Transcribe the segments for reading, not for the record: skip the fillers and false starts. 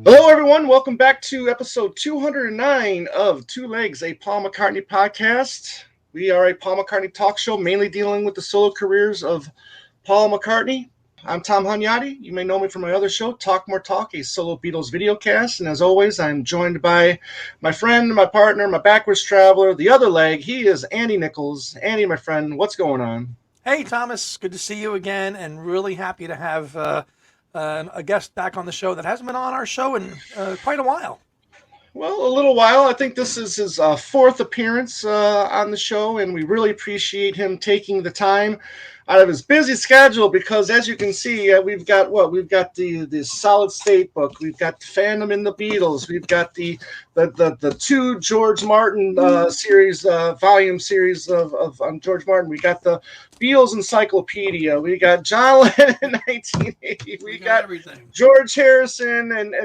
Hello, everyone. Welcome back to episode 209 of Two Legs, a Paul McCartney podcast. We are a Paul McCartney talk show mainly dealing with the solo careers of Paul McCartney. I'm Tom Hunyadi. You may know me from my other show, Talk More Talk, a solo Beatles videocast. And as always, I'm joined by my friend, my partner, my backwards traveler, the other leg. He is Andy Nichols. Andy, my friend, what's going on? Hey, Thomas. Good to see you again, and really happy to have a guest back on the show that hasn't been on our show in quite a while. Well, a little while. I think this is his fourth appearance on the show, and we really appreciate him taking the time out of his busy schedule because, as you can see, we've got what? We've got the Solid State book. We've got Fandom in the Beatles. We've got the two George Martin series, volume series of George Martin. We got the Beatles Encyclopedia. We got John Lennon in 1980. We got everything. George Harrison and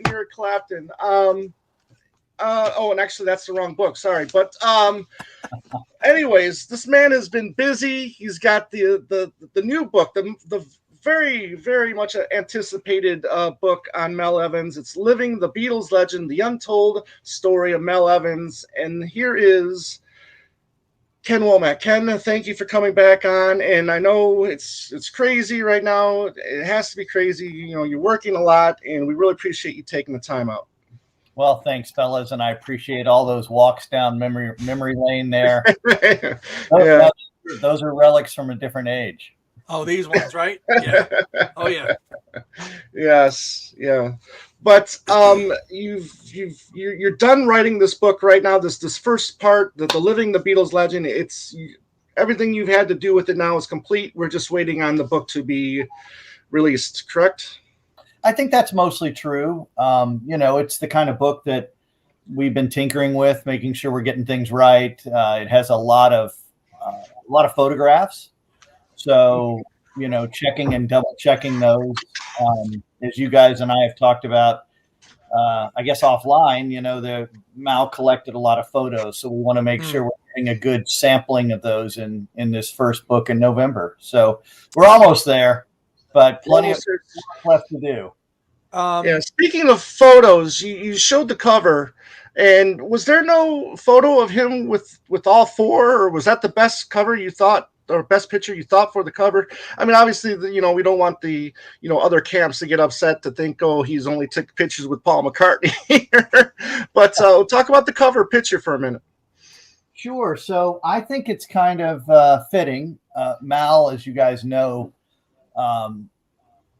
Eric Clapton. And actually, that's the wrong book. Sorry, but anyways, this man has been busy. He's got the new book, the very very much anticipated book on Mel Evans. It's Living the Beatles Legend: The Untold Story of Mel Evans. And here is Ken Womack. Ken, thank you for coming back on. And I know it's crazy right now. It has to be crazy. You know, you're working a lot, and we really appreciate you taking the time out. Well, thanks, fellas, and I appreciate all those walks down memory lane there. Yeah. Those are relics from a different age. Oh, these ones, right? Yeah. Oh, yeah. Yes, yeah. But you're done writing this book right now. This first part, the Living the Beatles Legend. It's everything you've had to do with it now is complete. We're just waiting on the book to be released. Correct? I think that's mostly true. It's the kind of book that we've been tinkering with, making sure we're getting things right. It has a lot of photographs, so checking and double checking those. As you guys and I have talked about, I guess offline, the Mal collected a lot of photos, so we want to make sure we're getting a good sampling of those in this first book in November. So we're almost there, but plenty of left to do. Speaking of photos, you showed the cover, and was there no photo of him with all four, or was that the best cover you thought, or best picture you thought for the cover? I mean, obviously, we don't want the other camps to get upset to think, oh, he's only took pictures with Paul McCartney here. But talk about the cover picture for a minute. Sure. So I think it's kind of fitting. Mal, as you guys know,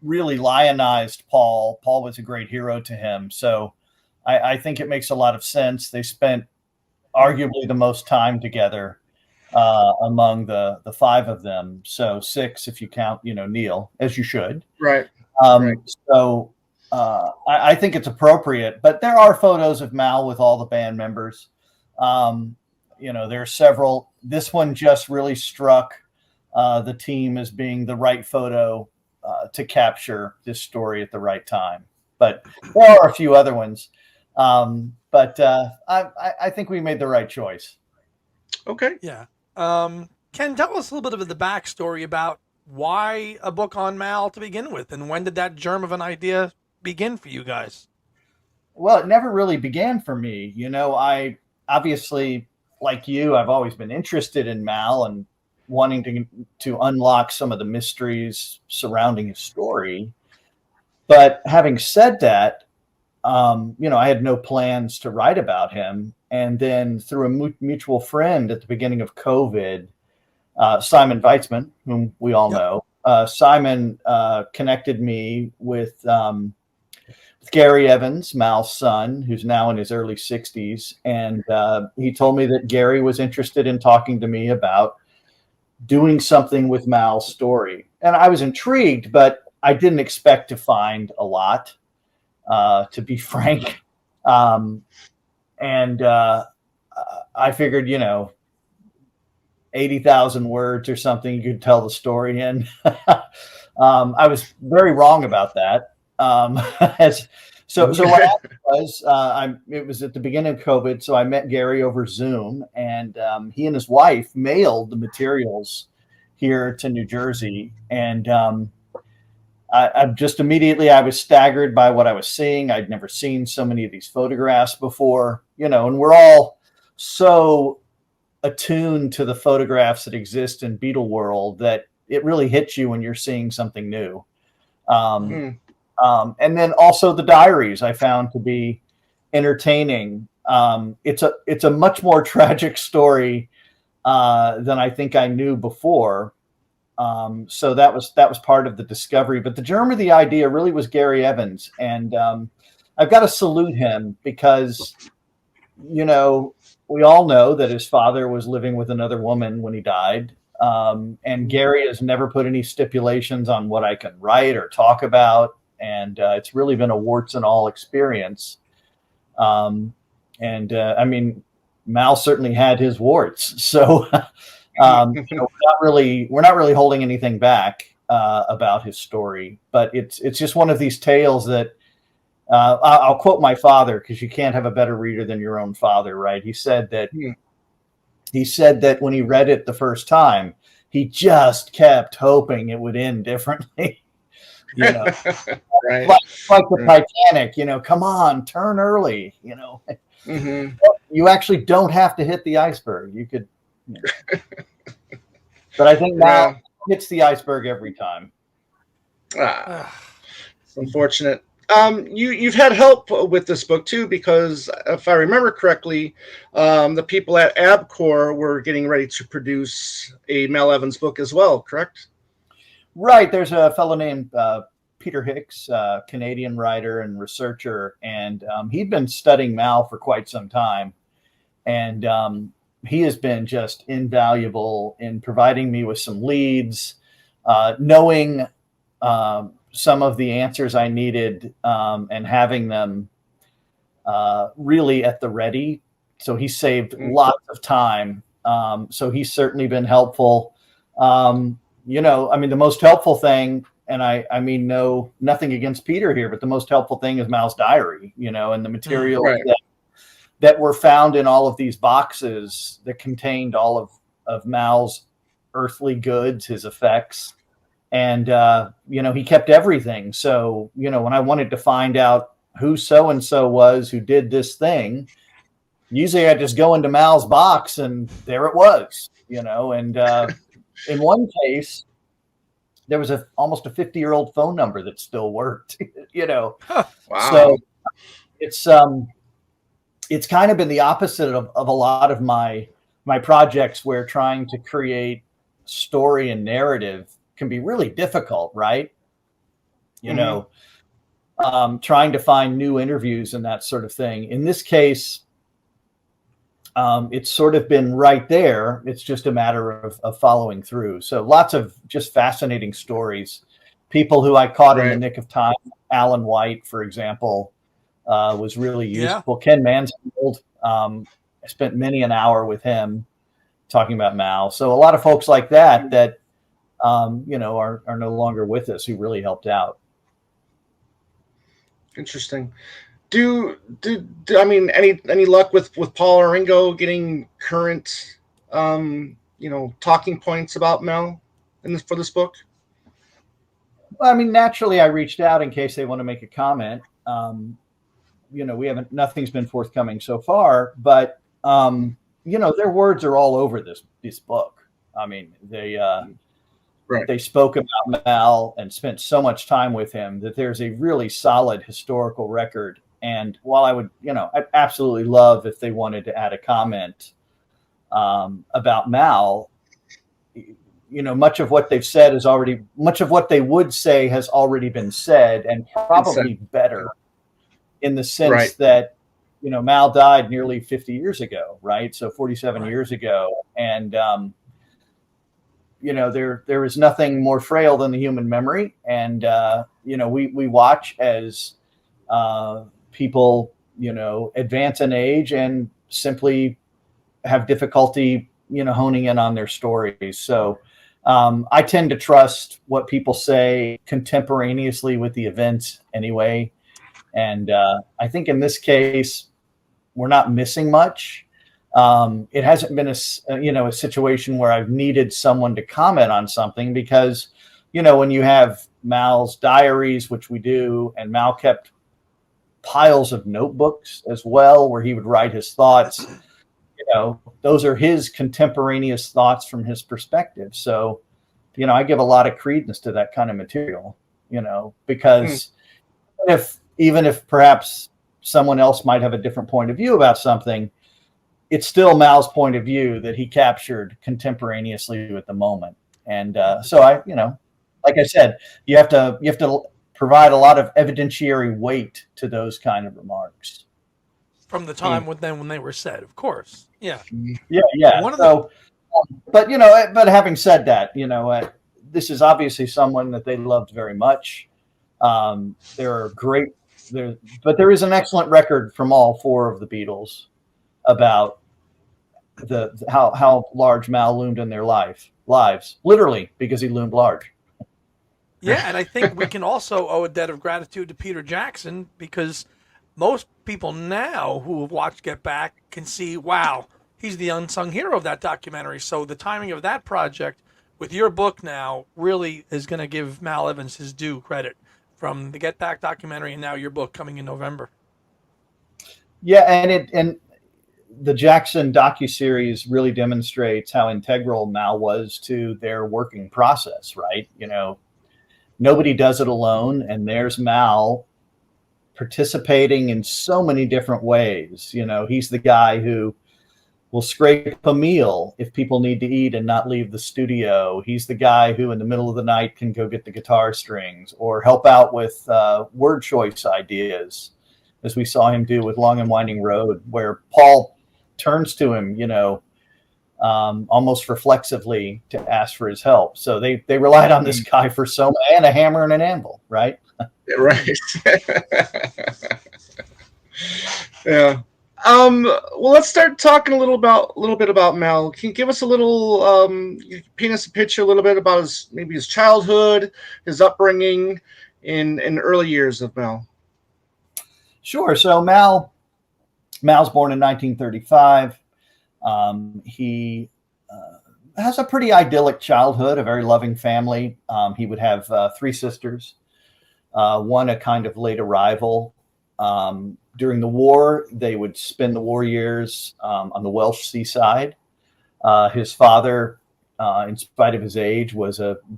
really lionized Paul. Paul was a great hero to him. So I think it makes a lot of sense. They spent arguably the most time together among the five of them. So six, if you count, Neil, as you should. Right. Right. So I think it's appropriate, but there are photos of Mal with all the band members. There are several. This one just really struck the team as being the right photo to capture this story at the right time. But there are a few other ones. But I think we made the right choice. Okay. Yeah. Ken, tell us a little bit of the backstory about why a book on Mal to begin with, and when did that germ of an idea begin for you guys? Well, it never really began for me. I obviously, like you, I've always been interested in Mal and wanting to unlock some of the mysteries surrounding his story. But having said that, I had no plans to write about him. And then through a mutual friend at the beginning of COVID, Simon Weitzman, whom we all know, Simon connected me with Gary Evans, Mal's son, who's now in his early 60s. And he told me that Gary was interested in talking to me about doing something with Mal's story. And I was intrigued, but I didn't expect to find a lot, to be frank. I figured, 80,000 words or something you could tell the story in. I was very wrong about that. So what happened was, it was at the beginning of COVID, so I met Gary over Zoom, and he and his wife mailed the materials here to New Jersey, and I just immediately, I was staggered by what I was seeing. I'd never seen so many of these photographs before, and we're all so attuned to the photographs that exist in Beatle world that it really hits you when you're seeing something new. And then also the diaries I found to be entertaining. It's a much more tragic story than I think I knew before. So that was part of the discovery. But the germ of the idea really was Gary Evans, and I've got to salute him because, we all know that his father was living with another woman when he died. And Gary has never put any stipulations on what I can write or talk about. And it's really been a warts and all experience. I mean, Mal certainly had his warts. So we're not really holding anything back about his story. But it's just one of these tales that I'll quote my father, because you can't have a better reader than your own father, right? He said that when he read it the first time, he just kept hoping it would end differently. Right. like the Titanic, come on, turn early, You actually don't have to hit the iceberg. You could, but I think Mal hits the iceberg every time. It's unfortunate. You've had help with this book too, because if I remember correctly, the people at Abcor were getting ready to produce a Mal Evans book as well, correct? Right. There's a fellow named Peter Hicks, Canadian writer and researcher, and he'd been studying Mal for quite some time, and he has been just invaluable in providing me with some leads, knowing some of the answers I needed, and having them really at the ready. So he saved lots of time. So he's certainly been helpful. The most helpful thing, and I mean, nothing against Peter here, but the most helpful thing is Mal's diary, and the materials that were found in all of these boxes that contained all of Mal's earthly goods, his effects. And, he kept everything. So, when I wanted to find out who so-and-so was who did this thing, usually I just go into Mal's box and there it was, and in one case, there was almost a 50-year-old phone number that still worked, Wow. So it's kind of been the opposite of a lot of my projects, where trying to create story and narrative can be really difficult, right? Trying to find new interviews and that sort of thing. In this case, it's sort of been right there. It's just a matter of following through. So lots of just fascinating stories. People who I caught in the nick of time. Alan White, for example, was really useful. Ken Mansfield, I spent many an hour with him talking about Mal. So a lot of folks like that are no longer with us, who really helped out. Interesting. Do I mean any luck with Paul Aringo getting current talking points about Mal for this book? Well, I mean, naturally, I reached out in case they want to make a comment. Nothing's been forthcoming so far, but their words are all over this book. I mean, they spoke about Mal and spent so much time with him that there's a really solid historical record. And while I would, I'd absolutely love if they wanted to add a comment about Mal, much of what they've said much of what they would say has already been said, and probably better, in the sense that, Mal died nearly 50 years ago, right? So 47 years ago. And, there is nothing more frail than the human memory. And, we watch as people, advance in age and simply have difficulty, honing in on their stories. So I tend to trust what people say contemporaneously with the event anyway. And I think in this case, we're not missing much. It hasn't been a situation where I've needed someone to comment on something, because, when you have Mal's diaries, which we do, and Mal kept piles of notebooks as well, where he would write his thoughts. Those are his contemporaneous thoughts from his perspective. So, I give a lot of credence to that kind of material, because even if perhaps someone else might have a different point of view about something, it's still Mal's point of view that he captured contemporaneously at the moment. And so like I said, you have to provide a lot of evidentiary weight to those kind of remarks. From the time when they were said, of course. Yeah. Yeah. But having said that, this is obviously someone that they loved very much. There is an excellent record from all four of the Beatles about how large Mal loomed in their lives, literally, because he loomed large. Yeah, and I think we can also owe a debt of gratitude to Peter Jackson, because most people now who have watched Get Back can see, wow, he's the unsung hero of that documentary. So the timing of that project with your book now really is going to give Mal Evans his due credit, from the Get Back documentary and now your book coming in November. Yeah, and the Jackson docuseries really demonstrates how integral Mal was to their working process, right? Nobody does it alone, and there's Mal participating in so many different ways. He's the guy who will scrape a meal if people need to eat and not leave the studio. He's the guy who in the middle of the night can go get the guitar strings or help out with word choice ideas, as we saw him do with Long and Winding Road, where Paul turns to him, almost reflexively to ask for his help. So they relied on this guy for and a hammer and an anvil, right? Right. Yeah. Well, let's start talking a little bit about Mal. Can you give us a little, paint us a picture a little bit about his childhood, his upbringing in early years of Mal? Sure. So Mal's born in 1935. He has a pretty idyllic childhood, a very loving family. He would have three sisters, one a kind of late arrival. During the war, they would spend the war years on the Welsh seaside. His father, in spite of his age,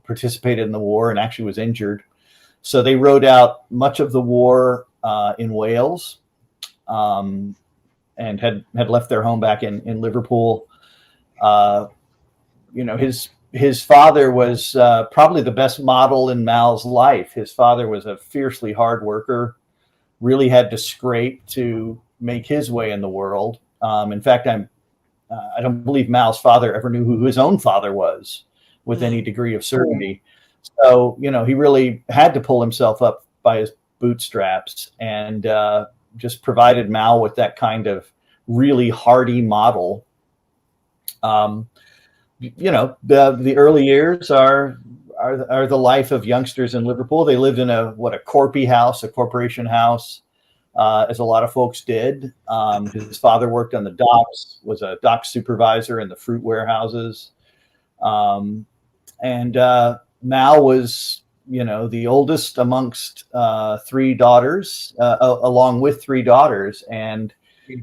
participated in the war and actually was injured. So they rode out much of the war in Wales, and had left their home back in Liverpool. His father was probably the best model in Mal's life. His father was a fiercely hard worker, really had to scrape to make his way in the world. In fact, I don't believe Mal's father ever knew who his own father was with any degree of certainty. So, he really had to pull himself up by his bootstraps, and just provided Mal with that kind of really hardy model. The early years are the life of youngsters in Liverpool. They lived in a corporation house, as a lot of folks did. His father worked on the docks, was a dock supervisor in the fruit warehouses. And Mal was, the oldest amongst three daughters, along with three daughters. And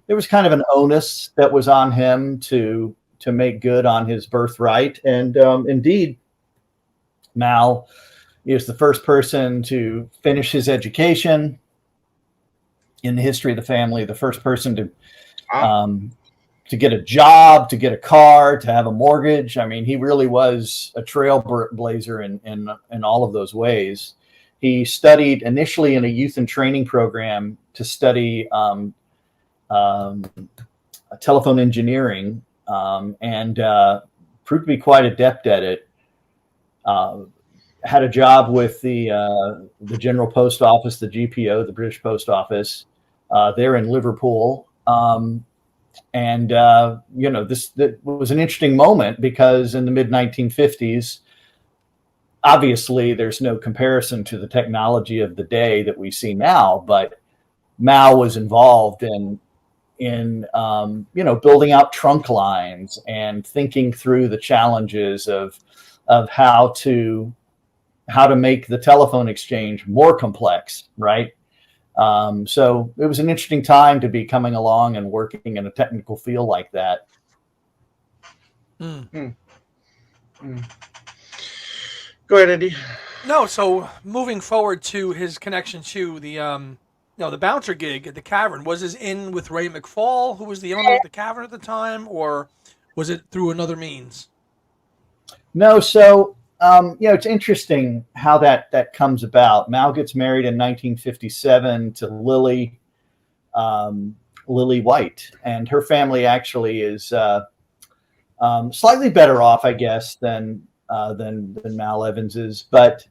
there was kind of an onus that was on him to make good on his birthright. And indeed, Mal is the first person to finish his education in the history of the family, the first person to get a job, to get a car, to have a mortgage. I mean, he really was a trailblazer in all of those ways. He studied initially in a youth and training program to study telephone engineering, and proved to be quite adept at it. Had a job with the General Post Office, the GPO, the British Post Office, there in Liverpool. This was an interesting moment, because in the mid 1950s, obviously there's no comparison to the technology of the day that we see now, but Mal was involved in building out trunk lines and thinking through the challenges of how to how to make the telephone exchange more complex, right? So it was an interesting time to be coming along and working in a technical field like that. Mm. Go ahead, Andy. No, so moving forward to his connection to the bouncer gig at the Cavern, was his in with Ray McFall, who was the owner of the Cavern at the time, or was it through another means? No, so it's interesting how that comes about. Mal gets married in 1957 to Lily White, and her family actually is slightly better off, I guess, than Mal Evans's, but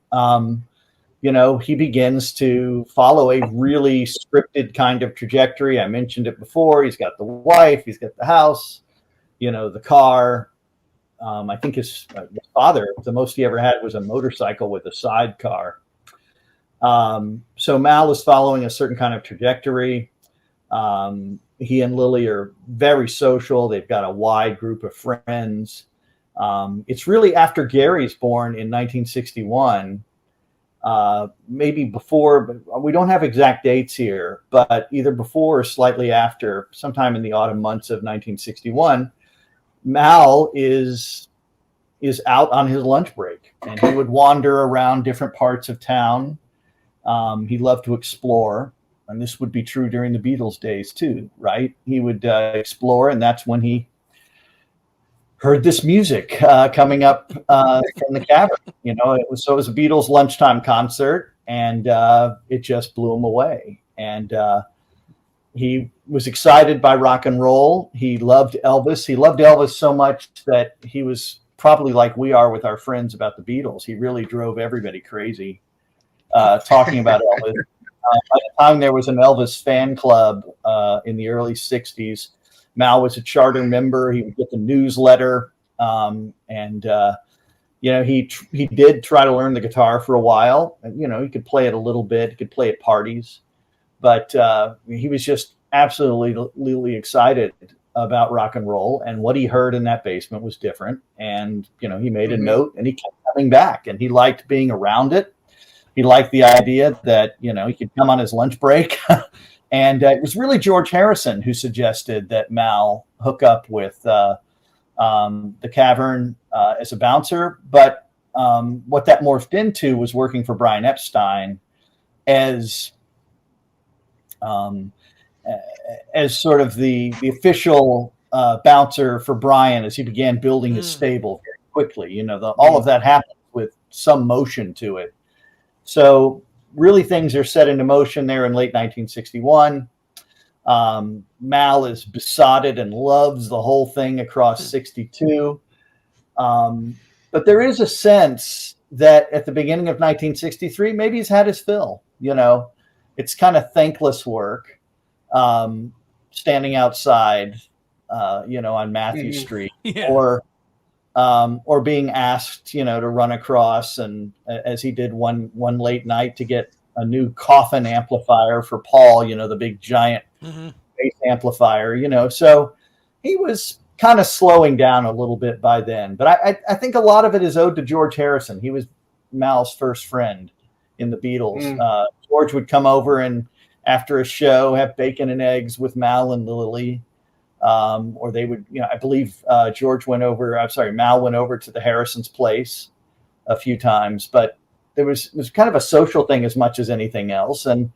he begins to follow a really scripted kind of trajectory. I mentioned it before. He's got the wife, he's got the house, the car. I think his father, the most he ever had was a motorcycle with a sidecar. So Mal is following a certain kind of trajectory. He and Lily are very social. They've got a wide group of friends. It's really after Gary's born in 1961, maybe before, but we don't have exact dates here, but either before or slightly after, sometime in the autumn months of 1961, Mal is out on his lunch break, and he would wander around different parts of town. He loved to explore, and this would be true during the Beatles days too, right? He would explore, and that's when he heard this music coming up from the Cavern. It was a Beatles lunchtime concert, and it just blew him away. And he was excited by rock and roll. He loved Elvis. He loved Elvis so much that he was probably like we are with our friends about the Beatles. He really drove everybody crazy talking about Elvis. By the time there was an Elvis fan club in the early 60s, Mal was a charter member. He would get the newsletter, and he did try to learn the guitar for a while. He could play it a little bit. He could play at parties, but he was just absolutely excited about rock and roll. And what he heard in that basement was different. And he made a note, and he kept coming back. And he liked being around it. He liked the idea that he could come on his lunch break. And it was really George Harrison who suggested that Mal hook up with the Cavern as a bouncer. But what that morphed into was working for Brian Epstein as sort of the official bouncer for Brian as he began building his stable very quickly. All of that happened with some motion to it. So really things are set into motion there in late 1961. Mal is besotted and loves the whole thing across 62. But there is a sense that at the beginning of 1963, maybe he's had his fill. It's kind of thankless work, standing outside, on Matthew Street, or being asked, to run across, and as he did one late night to get a new coffin amplifier for Paul, the big giant bass amplifier, so he was kind of slowing down a little bit by then. But I think a lot of it is owed to George Harrison. He was Mal's first friend in the Beatles. George would come over and after a show have bacon and eggs with Mal and Lily. Or they would, I believe Mal went over to the Harrison's place a few times, but it was kind of a social thing as much as anything else. And,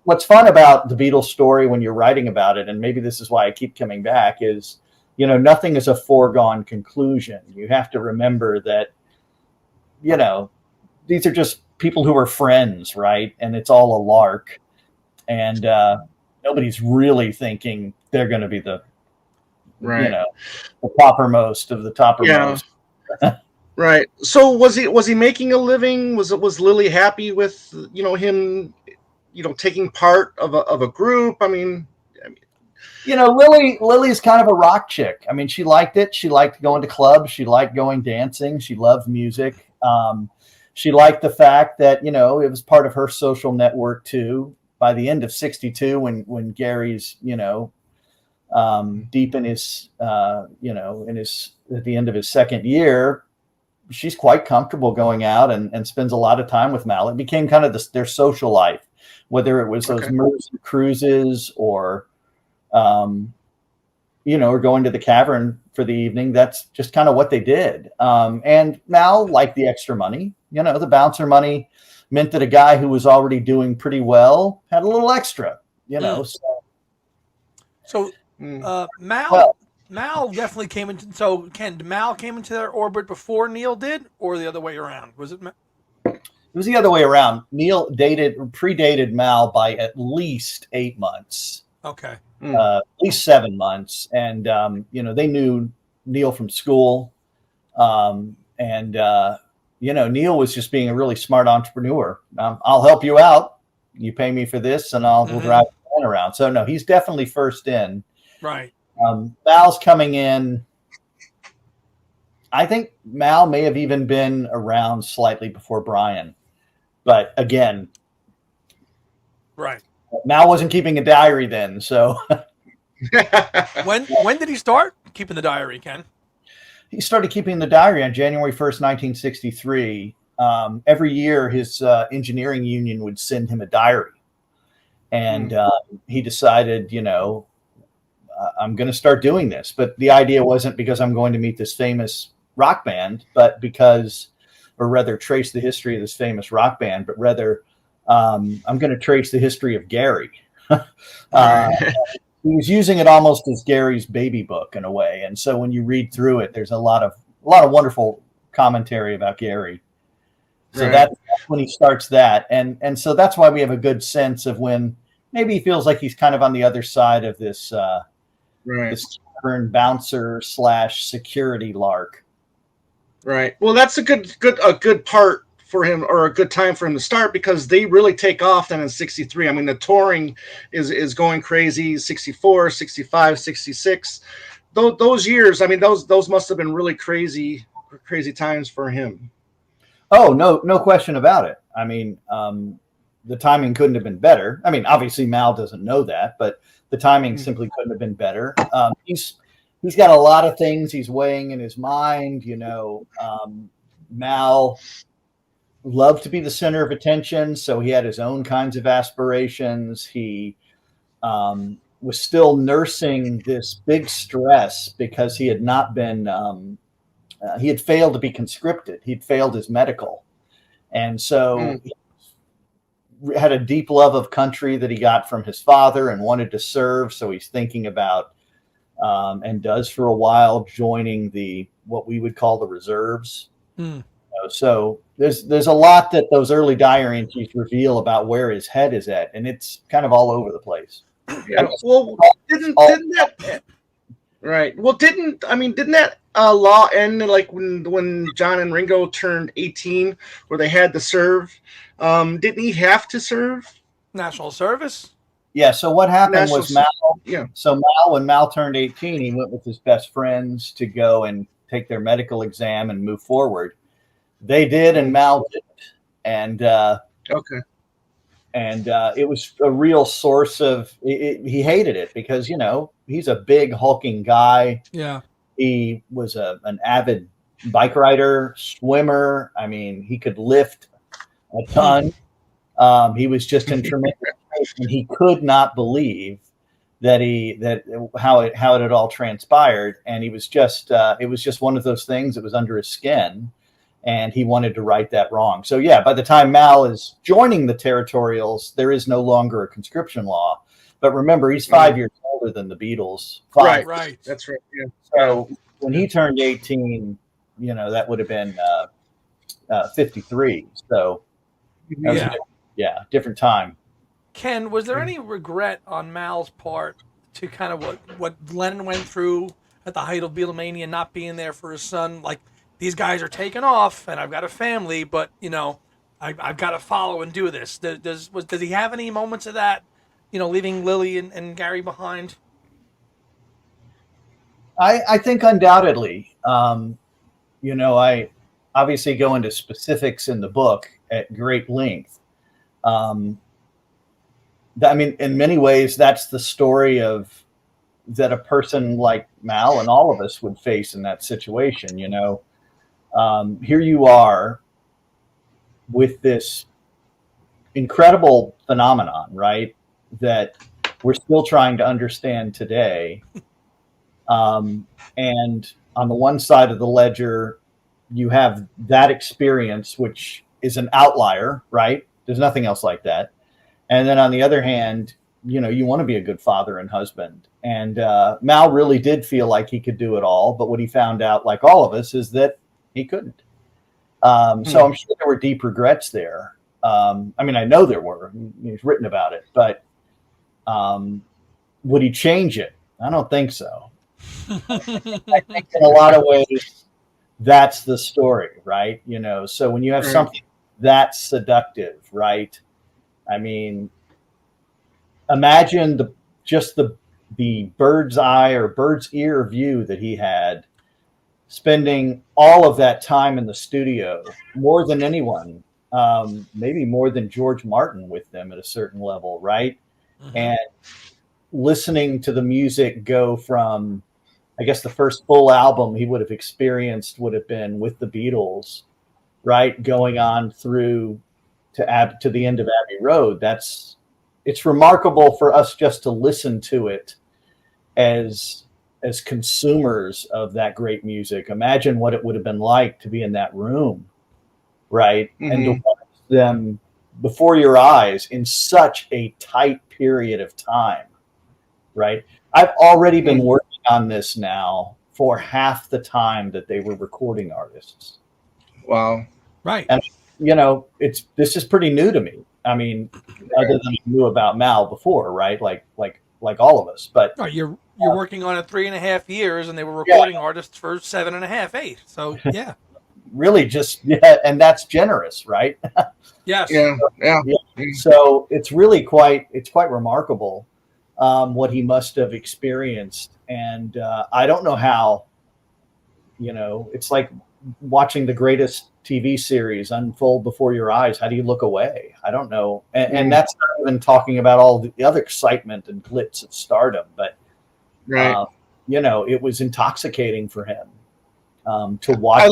what's fun about the Beatles story when you're writing about it, and maybe this is why I keep coming back, is, nothing is a foregone conclusion. You have to remember that, these are just people who are friends, right? And it's all a lark. And nobody's really thinking they're going to be the toppermost of the toppermost. Yeah. Right. So was he making a living? Was Lily happy with him taking part of a group? I mean, Lily's kind of a rock chick. I mean, she liked it. She liked going to clubs. She liked going dancing. She loved music. She liked the fact that it was part of her social network too. By the end of 62, when Gary's, deep in his, at the end of his second year, she's quite comfortable going out and spends a lot of time with Mal. It became kind of their social life, whether it was those Mersey cruises or, or going to the Cavern for the evening. That's just kind of what they did. And Mal liked the extra money. The bouncer money meant that a guy who was already doing pretty well had a little extra, So Mal definitely came into. So Ken, Mal came into their orbit before Neil did, or the other way around? Was it? It was the other way around. Neil predated Mal by at least 8 months. Okay. At least 7 months, and they knew Neil from school, Neil was just being a really smart entrepreneur. I'll help you out. You pay me for this, and we'll drive the van around. So no, he's definitely first in. Right. Mal's coming in. I think Mal may have even been around slightly before Brian, but again, right. Mal wasn't keeping a diary then, so. When did he start keeping the diary, Ken? He started keeping the diary on January 1st, 1963. Every year, his engineering union would send him a diary. And he decided, I'm going to start doing this. But the idea wasn't because I'm going to meet this famous rock band, but trace the history of this famous rock band, but rather I'm going to trace the history of Gary. He was using it almost as Gary's baby book in a way. And so when you read through it, there's a lot of wonderful commentary about Gary. So that's when he starts that. And so that's why we have a good sense of when maybe he feels like he's kind of on the other side of this, this Cavern bouncer / security lark. Right. Well, that's a good part for him, or a good time for him to start, because they really take off then in 63. I mean, the touring is going crazy. 64, 65, 66. Those years, I mean, those must have been really crazy times for him. Oh, no question about it. I mean, the timing couldn't have been better. I mean, obviously Mal doesn't know that, but the timing simply couldn't have been better. He's got a lot of things he's weighing in his mind. Mal loved to be the center of attention, so he had his own kinds of aspirations. He was still nursing this big stress because he had not been he had failed to be conscripted. He'd failed his medical, and so he had a deep love of country that he got from his father and wanted to serve. So he's thinking about and does for a while joining what we would call the reserves. So there's a lot that those early diary entries reveal about where his head is at, and it's kind of all over the place. Yeah. Well, didn't that law end like when John and Ringo turned 18, where they had to serve? Didn't he have to serve national service? Yeah. So what happened was Mal. Yeah. So when Mal turned 18, he went with his best friends to go and take their medical exam and move forward. They did, and Mal didn't. And it was a real source of he hated it because he's a big hulking guy. Yeah, he was an avid bike rider, swimmer. I mean, he could lift a ton. He was just in tremendous shape, and he could not believe how it had all transpired. And he was just it was just one of those things that was under his skin. And he wanted to right that wrong. So, yeah, by the time Mal is joining the Territorials, there is no longer a conscription law. But remember, he's 5 years older than the Beatles. Right. That's right. Yeah. So when he turned 18, that would have been 53. So, different time. Ken, was there any regret on Mal's part to kind of what Lennon went through at the height of Beatlemania, not being there for his son? Like, these guys are taking off, and I've got a family, but I've got to follow and do this. Does he have any moments of that? Leaving Lily and Gary behind. I think undoubtedly. I obviously go into specifics in the book at great length. I mean, in many ways, that's the story that a person like Mal and all of us would face in that situation. Here you are with this incredible phenomenon, right? That we're still trying to understand today. And on the one side of the ledger, you have that experience, which is an outlier, right? There's nothing else like that. And then on the other hand, you want to be a good father and husband. And Mal really did feel like he could do it all. But what he found out, like all of us, is that he couldn't. So I'm sure there were deep regrets there. I mean, I know there were. He's written about it. But would he change it? I don't think so. I think in a lot of ways, that's the story, right? So when you have something that's seductive, right? I mean, imagine the bird's eye or bird's ear view that he had, spending all of that time in the studio, more than anyone, maybe more than George Martin with them at a certain level, right? Mm-hmm. And listening to the music go from, I guess the first full album he would have experienced would have been with the Beatles, right? Going on through to the end of Abbey Road. It's remarkable for us just to listen to it as consumers of that great music. Imagine what it would have been like to be in that room, right? Mm-hmm. And to watch them before your eyes in such a tight period of time, right? I've already been working on this now for half the time that they were recording artists. Wow. Right. And this is pretty new to me. I mean, other than I knew about Mal before, right? Like all of us. But you're working on it 3.5 years, and they were recording artists for 7.5, 8. So yeah. Really, and that's generous, right? Yes. Yeah. So it's really quite remarkable what he must have experienced, and I don't know how. It's like watching the greatest TV series unfold before your eyes. How do you look away? I don't know. And that's not even talking about all the other excitement and glitz of stardom, but right. It was intoxicating for him to watch.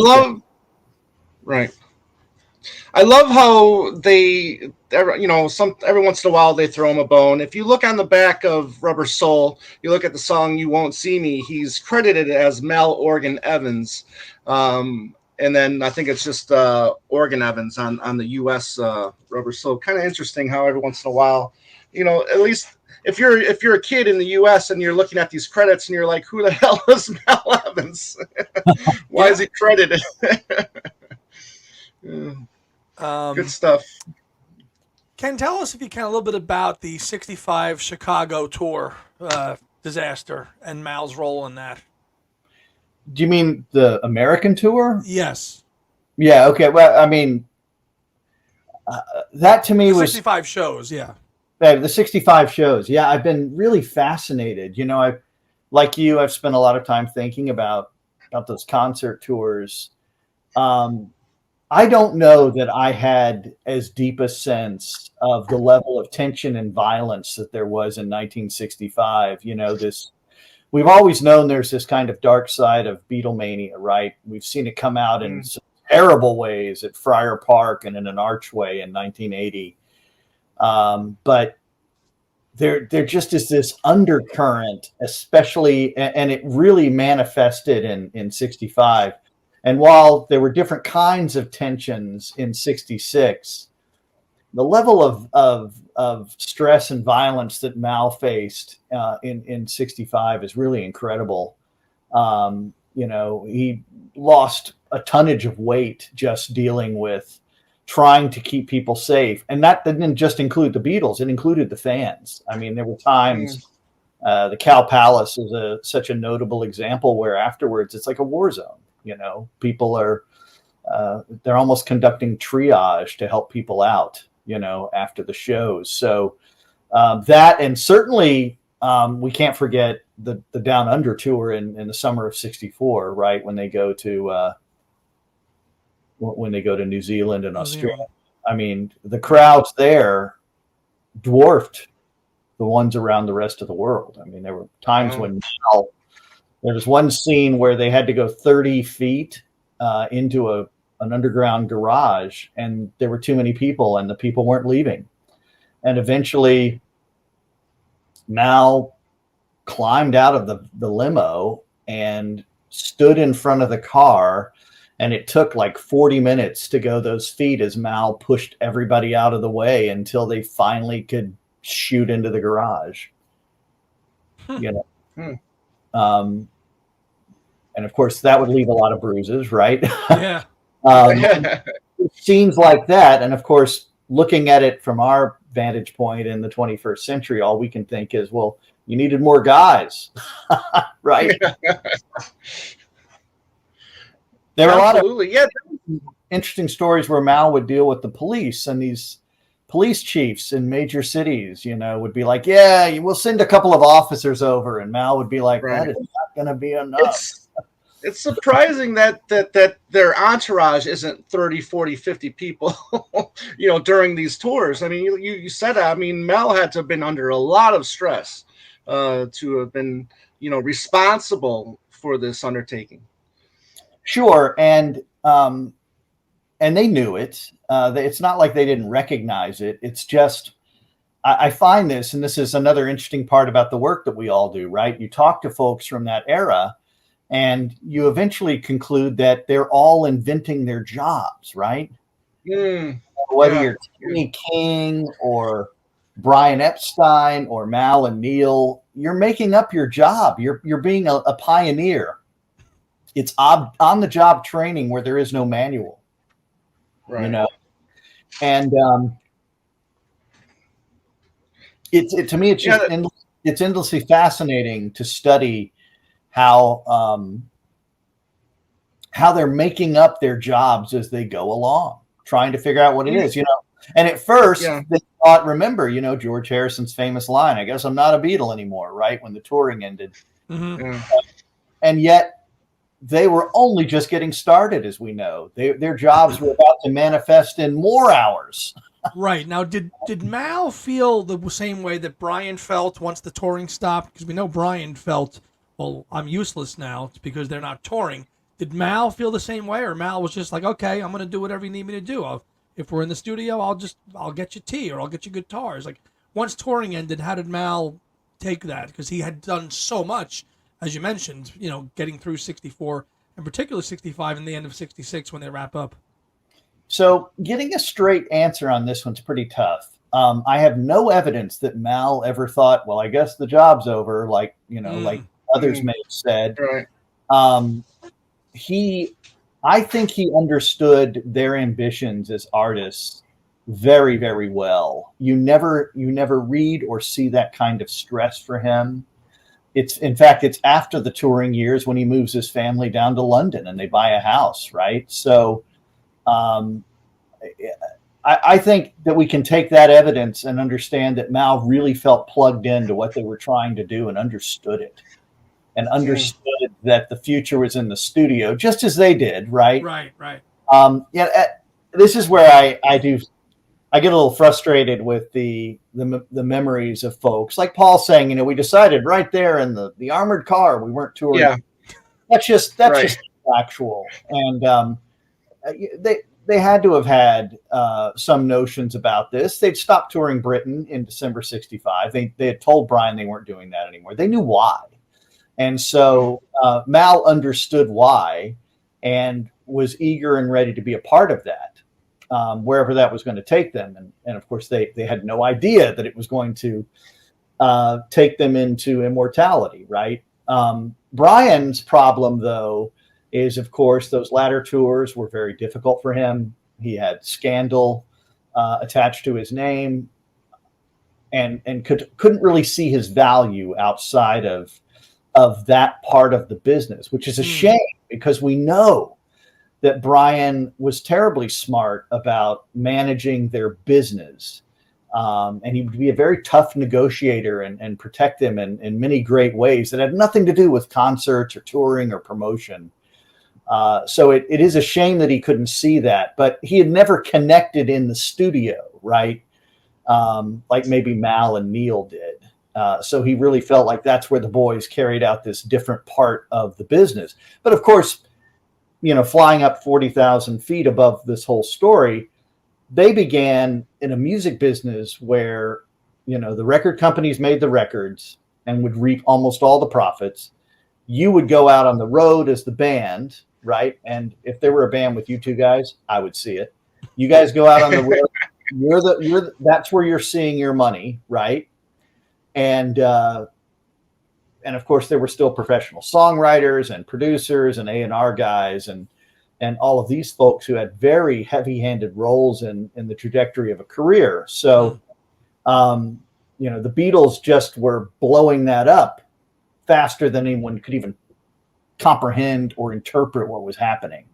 I love how they, every once in a while they throw him a bone. If you look on the back of Rubber Soul, you look at the song "You Won't See Me." He's credited as Mal Organ Evans, and then I think it's just Organ Evans on the U.S. Rubber Soul. Kind of interesting how every once in a while, at least if you're a kid in the U.S. and you're looking at these credits and you're like, who the hell is Mal Evans? Why is he credited? Good stuff. Ken, tell us, if you can, a little bit about the 65 Chicago tour disaster and Mal's role in that. Do you mean the American tour? Yes. Yeah, okay. Well, I mean, that to me was 65 shows, yeah. The 65 shows. Yeah, I've been really fascinated. Like you, I've spent a lot of time thinking about those concert tours. I don't know that I had as deep a sense of the level of tension and violence that there was in 1965. We've always known there's this kind of dark side of Beatlemania, right? We've seen it come out in some terrible ways at Friar Park and in an archway in 1980. But there just is this undercurrent, especially, and it really manifested in 65. And while there were different kinds of tensions in 66, the level of stress and violence that Mal faced in 65 is really incredible. He lost a tonnage of weight just dealing with trying to keep people safe. And that didn't just include the Beatles, it included the fans. I mean, there were times, the Cow Palace is such a notable example where afterwards it's like a war zone. People are, they're almost conducting triage to help people out, after the shows. So that, and certainly we can't forget the Down Under tour in the summer of 64, right? When they go to New Zealand and Australia. I mean, the crowds there dwarfed the ones around the rest of the world. I mean, there were times when there was one scene where they had to go 30 feet into an underground garage, and there were too many people, and the people weren't leaving. And eventually, Mal climbed out of the limo and stood in front of the car, and it took like 40 minutes to go those feet as Mal pushed everybody out of the way until they finally could shoot into the garage. You know, and of course that would leave a lot of bruises, right? Yeah. Scenes like that, and of course, looking at it from our vantage point in the 21st century, all we can think is, well, you needed more guys, right? There are a lot of interesting stories where Mal would deal with the police, and these police chiefs in major cities, you know, would be like, yeah, we'll send a couple of officers over. And Mal would be like, that is not going to be enough. It's surprising that their entourage isn't 30, 40, 50 people, you know, during these tours. I mean, you said that. I mean, Mel had to have been under a lot of stress to have been, you know, responsible for this undertaking. Sure. And they knew it. It's not like they didn't recognize it. It's just, I find this, and this is another interesting part about the work that we all do, right? You talk to folks from that era, and you eventually conclude that they're all inventing their jobs, right? Whether you're Tony King or Brian Epstein or Mal and Neil, you're making up your job. You're being a pioneer. It's on the job training where there is no manual, right? You know, and to me, it's just it's endlessly fascinating to study how they're making up their jobs as they go along, trying to figure out what it is, you know. And at first, they thought, remember, you know, George Harrison's famous line, "I guess I'm not a Beatle anymore," right? When the touring ended, and yet they were only just getting started, as we know. Their jobs were about to manifest in more hours. Right. Now, did Mal feel the same way that Brian felt once the touring stopped? Because we know Brian felt, well, I'm useless now. It's because they're not touring. Did Mal feel the same way, or Mal was just like, okay, I'm going to do whatever you need me to do. If we're in the studio, I'll get you tea or I'll get you guitars. Like, once touring ended, how did Mal take that? Because he had done so much, as you mentioned, you know, getting through 64 and particularly 65 and the end of 66 when they wrap up. So getting a straight answer on this one's pretty tough. I have no evidence that Mal ever thought, well, I guess the job's over, like, you know, like others may have said. Right. I think he understood their ambitions as artists very, very well. You never read or see that kind of stress for him. In fact, it's after the touring years when he moves his family down to London and they buy a house, right? So I think that we can take that evidence and understand that Mal really felt plugged into what they were trying to do and understood it, and understood that the future was in the studio, just as they did, right? Right. This is where I get a little frustrated with the memories of folks, like Paul saying, you know, we decided right there in the armored car we weren't touring. Yeah. That's just factual, and they had to have had some notions about this. They'd stopped touring Britain in December 65. They had told Brian they weren't doing that anymore. They knew why. And so Mal understood why and was eager and ready to be a part of that, wherever that was going to take them. And of course, they had no idea that it was going to take them into immortality, right? Brian's problem, though, is, of course, those latter tours were very difficult for him. He had scandal attached to his name and couldn't really see his value outside of that part of the business, which is a shame, because we know that Brian was terribly smart about managing their business. And he would be a very tough negotiator and protect them in many great ways that had nothing to do with concerts or touring or promotion. So it is a shame that he couldn't see that, but he had never connected in the studio, right? Like maybe Mal and Neil did. So he really felt like that's where the boys carried out this different part of the business. But of course, flying up 40,000 feet above this whole story, they began in a music business where, the record companies made the records and would reap almost all the profits. You would go out on the road as the band, right? And if there were a band with you two guys, I would see it. You guys go out on the road. That's where you're seeing your money, right? And of course, there were still professional songwriters and producers and A&R guys and all of these folks who had very heavy-handed roles in the trajectory of a career. So, the Beatles just were blowing that up faster than anyone could even comprehend or interpret what was happening.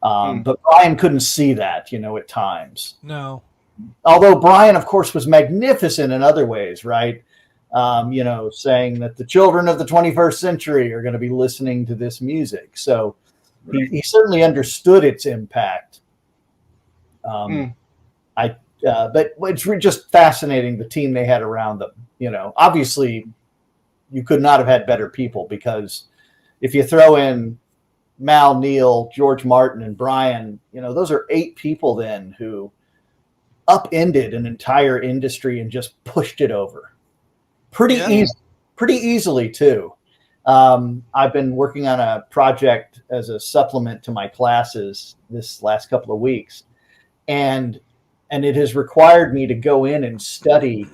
But Brian couldn't see that, at times. No. Although Brian, of course, was magnificent in other ways, right? Saying that the children of the 21st century are going to be listening to this music. So he certainly understood its impact. But it's just fascinating, the team they had around them. Obviously you could not have had better people, because if you throw in Mal, Neil, George Martin, and Brian, those are 8 people then who upended an entire industry and just pushed it over pretty easily too. I've been working on a project as a supplement to my classes this last couple of weeks, and it has required me to go in and study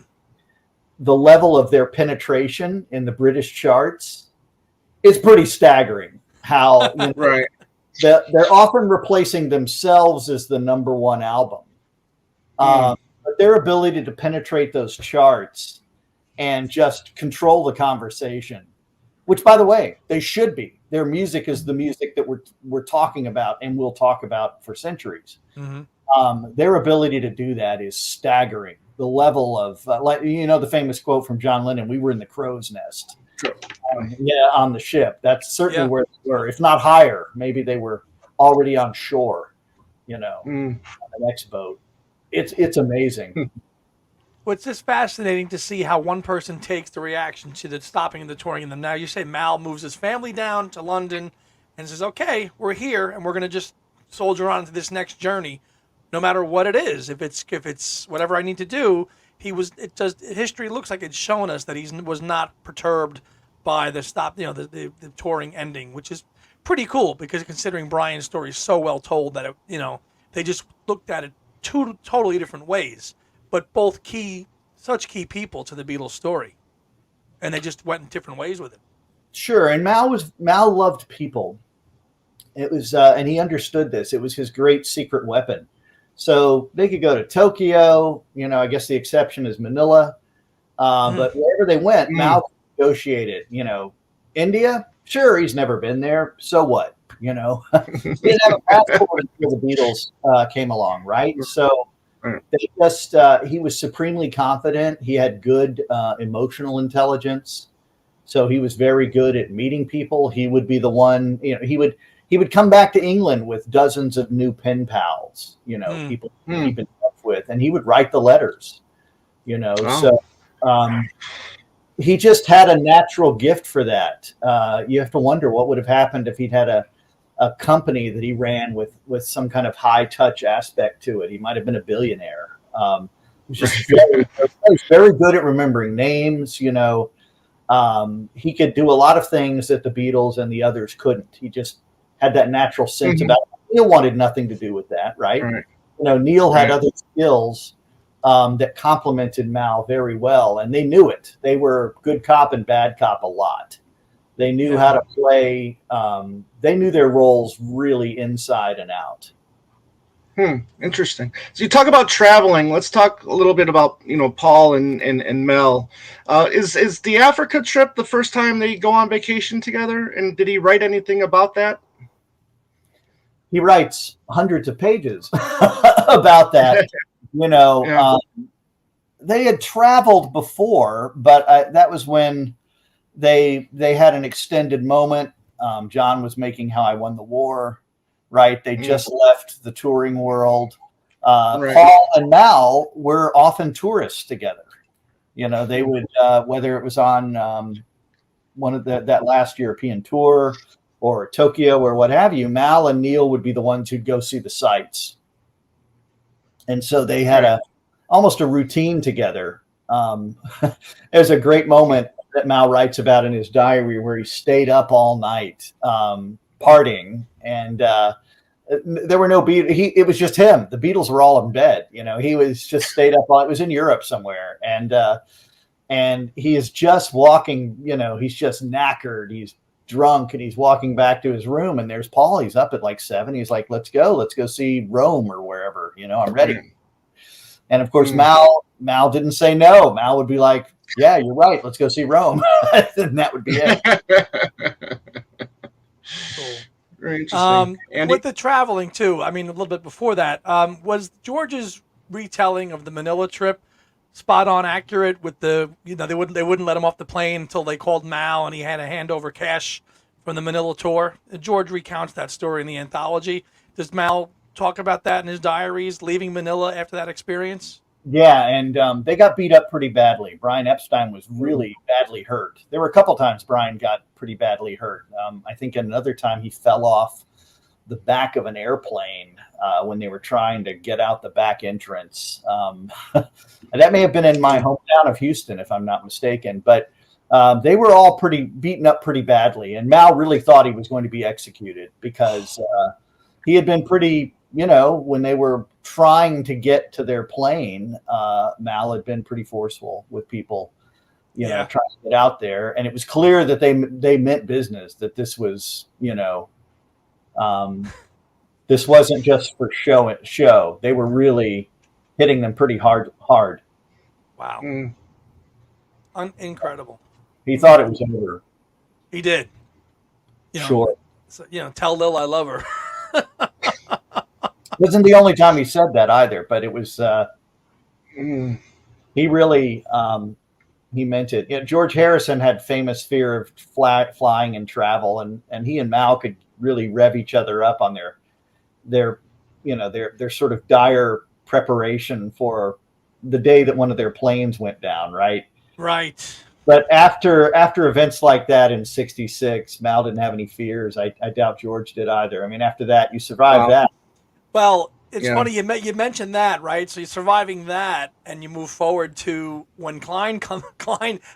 the level of their penetration in the British charts. It's pretty staggering how right. They're often replacing themselves as the number one album. But their ability to penetrate those charts and just control the conversation, which, by the way, they should be. Their music is the music that we're talking about and will talk about for centuries. Their ability to do that is staggering. The level of, the famous quote from John Lennon, "We were in the crow's nest." On the ship. That's certainly where they were, if not higher. Maybe they were already on shore, on the next boat. It's amazing. Well, it's just fascinating to see how one person takes the reaction to the stopping and the touring. And then now you say Mal moves his family down to London and says, "Okay, we're here, and we're going to just soldier on to this next journey, no matter what it is. If it's whatever I need to do." History looks like it's shown us that he was not perturbed by the stop, the touring ending, which is pretty cool, because considering Brian's story is so well told that they just looked at it 2 totally different ways, but both such key people to the Beatles story, and they just went in different ways with it. Sure, and Mal loved people. It was, and he understood this. It was his great secret weapon. So they could go to Tokyo, I guess the exception is Manila, but wherever they went, Mal negotiated. India, sure, he's never been there. So what? He didn't have a passport until the Beatles came along, right? So he was supremely confident. He had good emotional intelligence. So he was very good at meeting people. He would be the one, he would come back to England with dozens of new pen pals, people to keep in touch with, and he would write the letters, So he just had a natural gift for that. You have to wonder what would have happened if he'd had a company that he ran with some kind of high touch aspect to it. He might have been a billionaire. He was just very good at remembering names. He could do a lot of things that the Beatles and the others couldn't. He just had that natural sense about it. Neil wanted nothing to do with that, right? Neil had other skills that complemented Mal very well, and they knew it. They were good cop and bad cop a lot. They knew how to play. They knew their roles really inside and out. Interesting. So you talk about traveling. Let's talk a little bit about Paul and Mel. Is the Africa trip the first time they go on vacation together? And did he write anything about that? He writes hundreds of pages about that. They had traveled before, but that was when they had an extended moment. John was making How I Won the War, right? They just left the touring world. Paul and Mal were often tourists together. They would, whether it was on one of that last European tour, or Tokyo or what have you, Mal and Neil would be the ones who'd go see the sights. And so they had almost a routine together. There's a great moment that Mal writes about in his diary where he stayed up all night partying, and there were no Beatles. It was just him. The Beatles were all in bed. He was just stayed up. It was in Europe somewhere, and he is just walking. He's just knackered. He's drunk, and he's walking back to his room. And there's Paul. He's up at like 7. He's like, "Let's go see Rome or wherever. I'm ready." And of course, Mal didn't say no. Mal would be like, "Yeah, you're right. Let's go see Rome," and that would be it. Cool. Very interesting. With the traveling too, a little bit before that, was George's retelling of the Manila trip spot on accurate with the, they wouldn't let him off the plane until they called Mal and he had to hand over cash from the Manila tour? George recounts that story in the anthology. Does Mal talk about that in his diaries, leaving Manila after that experience? Yeah, and they got beat up pretty badly. Brian Epstein was really badly hurt. There were a couple times Brian got pretty badly hurt. I think another time he fell off the back of an airplane when they were trying to get out the back entrance. That may have been in my hometown of Houston, if I'm not mistaken. But they were all beaten up pretty badly. And Mal really thought he was going to be executed because he had been pretty, when they were trying to get to their plane, Mal had been pretty forceful with people, trying to get out there. And it was clear that they meant business, that this was, this wasn't just for show. They were really hitting them pretty hard. Wow. Incredible. He thought it was over. He did. Sure. So, tell Lil I love her. Wasn't the only time he said that either, but it was, he really, he meant it. George Harrison had famous fear of flying and travel, and he and Mal could really rev each other up on their sort of dire preparation for the day that one of their planes went down. Right. Right. But after events like that in '66, Mal didn't have any fears. I doubt George did either. After that, you survived that. Well, it's funny you mentioned that, right? So you're surviving that, and you move forward to when Klein,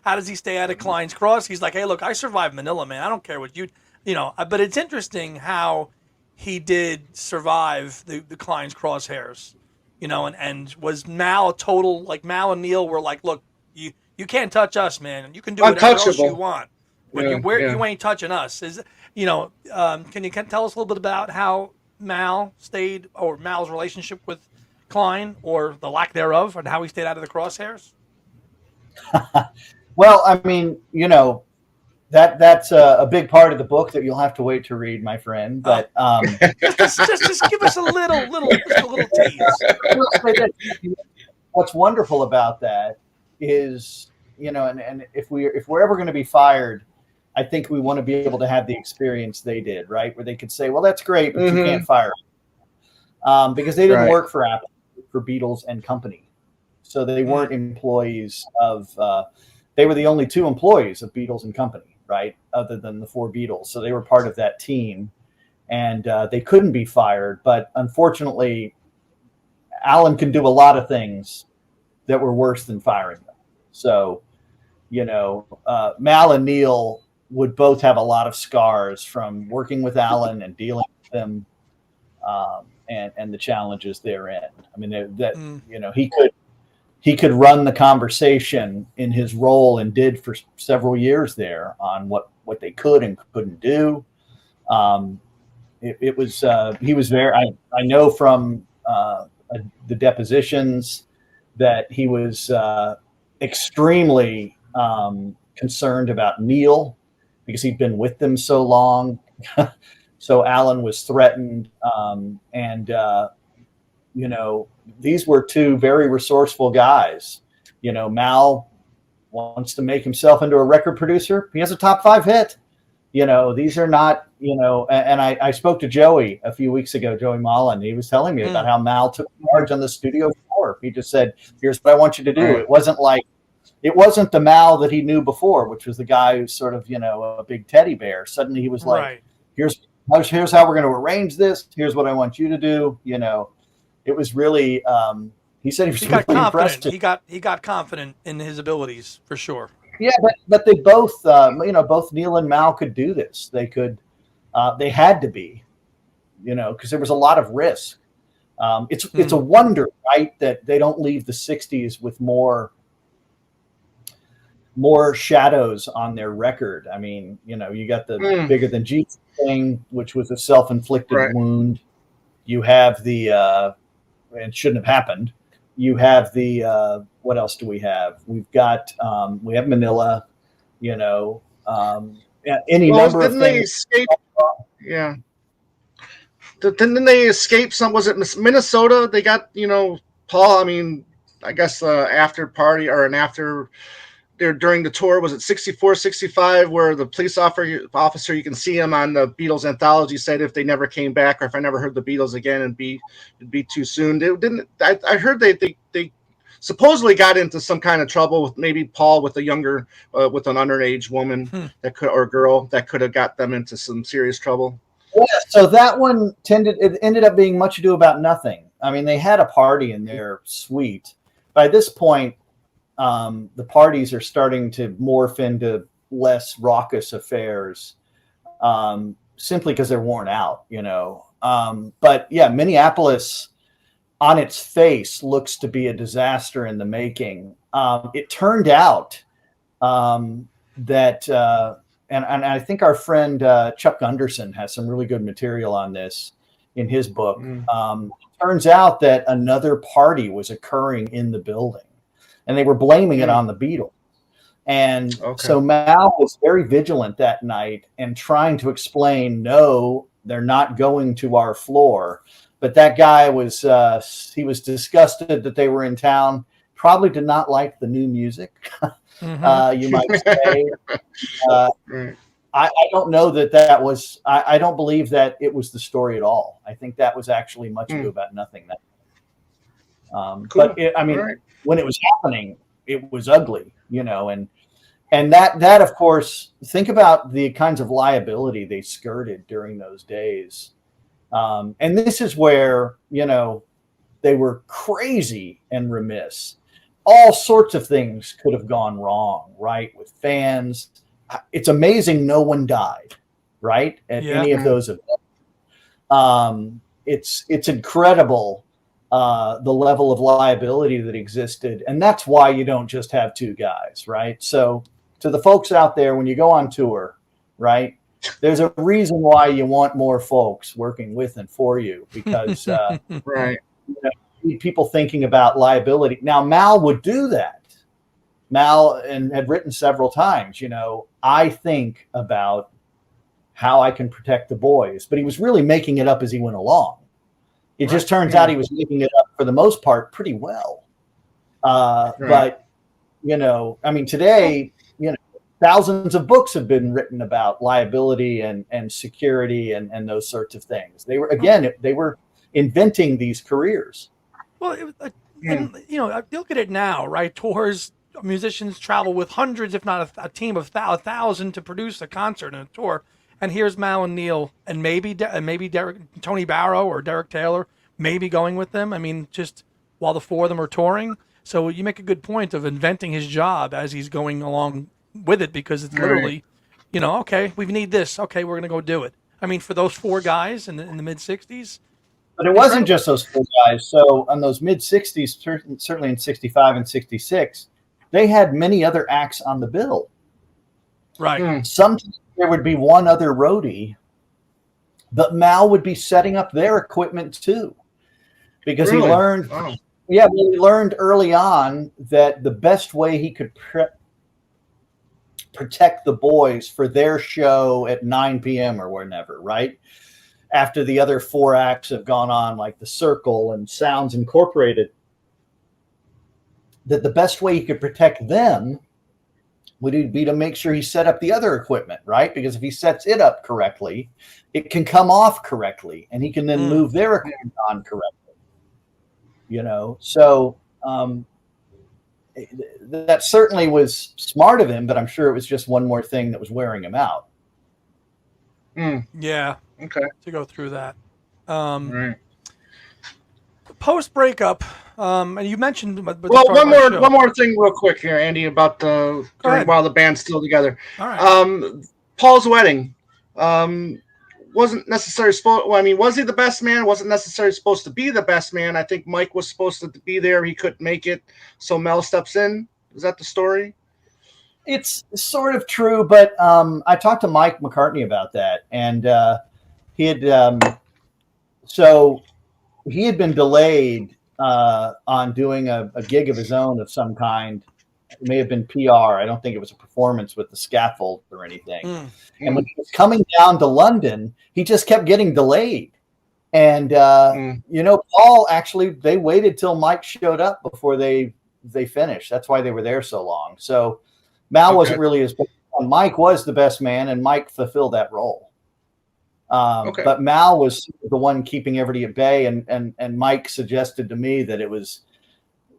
how does he stay out of Klein's cross? He's like, "Hey, look, I survived Manila, man. I don't care what you." But it's interesting how he did survive the Klein's crosshairs, and was Mal a total, like Mal and Neil were like, "Look, you can't touch us, man. You can do whatever else you want, but you ain't touching us." Can you tell us a little bit about how Mal stayed, or Mal's relationship with Klein, or the lack thereof, and how he stayed out of the crosshairs? Well, that's a big part of the book that you'll have to wait to read, my friend. But just give us a little tease. What's wonderful about that is, and if we're ever going to be fired, I think we want to be able to have the experience they did, right? Where they could say, "Well, that's great, but you can't fire them," because they didn't work for Apple, for Beatles and Company, so they weren't employees of. They were the only 2 employees of Beatles and Company, right? Other than the 4 Beatles, so they were part of that team, and they couldn't be fired. But unfortunately, Alan can do a lot of things that were worse than firing them. So, Mal and Neil would both have a lot of scars from working with Alan and dealing with them, and the challenges therein. He could run the conversation in his role, and did for several years there, on what they could and couldn't do. It was he was very. I know from the depositions that he was extremely concerned about Neil, because he'd been with them so long. So Alan was threatened. These were 2 very resourceful guys. Mal wants to make himself into a record producer. He has a top 5 hit. These are not, and I spoke to Joey a few weeks ago, Joey Mullen. He was telling me about how Mal took charge on the studio floor. He just said, "Here's what I want you to do." It wasn't the Mal that he knew before, which was the guy who's sort of, a big teddy bear. Suddenly he was like, here's how we're going to arrange this. Here's what I want you to do. It was really. He said he was got really confident. impressed. He got confident in his abilities for sure. Yeah, but they both, both Neil and Mal could do this. They could, they had to be, because there was a lot of risk. It's a wonder, right, that they don't leave the '60s with more shadows on their record. I mean, you got the Bigger Than Jesus thing, which was a self-inflicted wound. You have the, it shouldn't have happened. You have the, what else do we have? We've got, we have Manila, any number of things. They escape? Yeah. Didn't they escape was it Minnesota? They got, Paul, I mean, I guess after party or an after there during the tour, was it 64, 65, where the police officer, you can see him on the Beatles anthology, said if they never came back or if I never heard the Beatles again, it'd be too soon. I heard they supposedly got into some kind of trouble with maybe Paul with a younger, with an underage woman or girl that could have got them into some serious trouble. Yeah, so that one ended up being Much Ado About Nothing. I mean, they had a party in their suite. By this point, the parties are starting to morph into less raucous affairs, simply because they're worn out, But yeah, Minneapolis on its face looks to be a disaster in the making. It turned out that, and I think our friend Chuck Gunderson has some really good material on this in his book. Turns out that another party was occurring in the building, and they were blaming it on the Beatles. And so Mal was very vigilant that night and trying to explain, no, they're not going to our floor. But that guy was, he was disgusted that they were in town, probably did not like the new music, you might say. I don't know that was, I don't believe that it was the story at all. I think that was actually Much Ado About Nothing. But when it was happening, it was ugly, and that of course, think about the kinds of liability they skirted during those days. And this is where, they were crazy and remiss. All sorts of things could have gone wrong, right? With fans. It's amazing no one died, right? At any of those events. It's incredible, the level of liability that existed. And that's why you don't just have two guys, right? So to the folks out there, when you go on tour, right, there's a reason why you want more folks working with and for you, because right. You need people thinking about liability. Now, Mal would do that. Mal and had written several times, I think about how I can protect the boys, but he was really making it up as he went along. It just turns out he was making it up for the most part pretty well. But, I mean, today, thousands of books have been written about liability and security and those sorts of things. They were inventing these careers. Well, and, look at it now, right? Tours, musicians travel with hundreds, if not a team of 1,000 to produce a concert and a tour. And here's Mal and Neil, and maybe Tony Barrow or Derek Taylor, maybe going with them. I mean, just while the four of them are touring. So you make a good point of inventing his job as he's going along with it, because it's literally, okay, we need this. Okay, we're going to go do it. I mean, for those four guys in the mid 60s. But it wasn't just those four guys. So on those mid 60s, certainly in 65 and 66, they had many other acts on the bill. Right. Sometimes there would be one other roadie, but Mal would be setting up their equipment too, because he learned. Oh. Yeah, well, he learned early on that the best way he could protect the boys for their show at 9 p.m. or whenever, right? After the other four acts have gone on, like The Circle and Sounds Incorporated, that the best way he could protect them would be to make sure he set up the other equipment, right? Because if he sets it up correctly, it can come off correctly, and he can then move their equipment on correctly. So that certainly was smart of him, but I'm sure it was just one more thing that was wearing him out. Yeah. Okay. To go through that. Right. Post breakup, and you mentioned at the Well, start of our show. one more thing, real quick here, Andy, about while the band's still together. All right. Paul's wedding wasn't necessarily supposed. Well, I mean, was he the best man? Wasn't necessarily supposed to be the best man. I think Mike was supposed to be there. He couldn't make it, so Mel steps in. Is that the story? It's sort of true, but I talked to Mike McCartney about that, and he had so he had been delayed on doing a gig of his own of some kind. It may have been PR. I don't think it was a performance with the scaffold or anything. And when he was coming down to London, he just kept getting delayed. And Paul actually, they waited till Mike showed up before they finished. That's why they were there so long. So Mal wasn't really as best man. Mike was the best man, and Mike fulfilled that role. But Mal was the one keeping everybody at bay, and Mike suggested to me that it was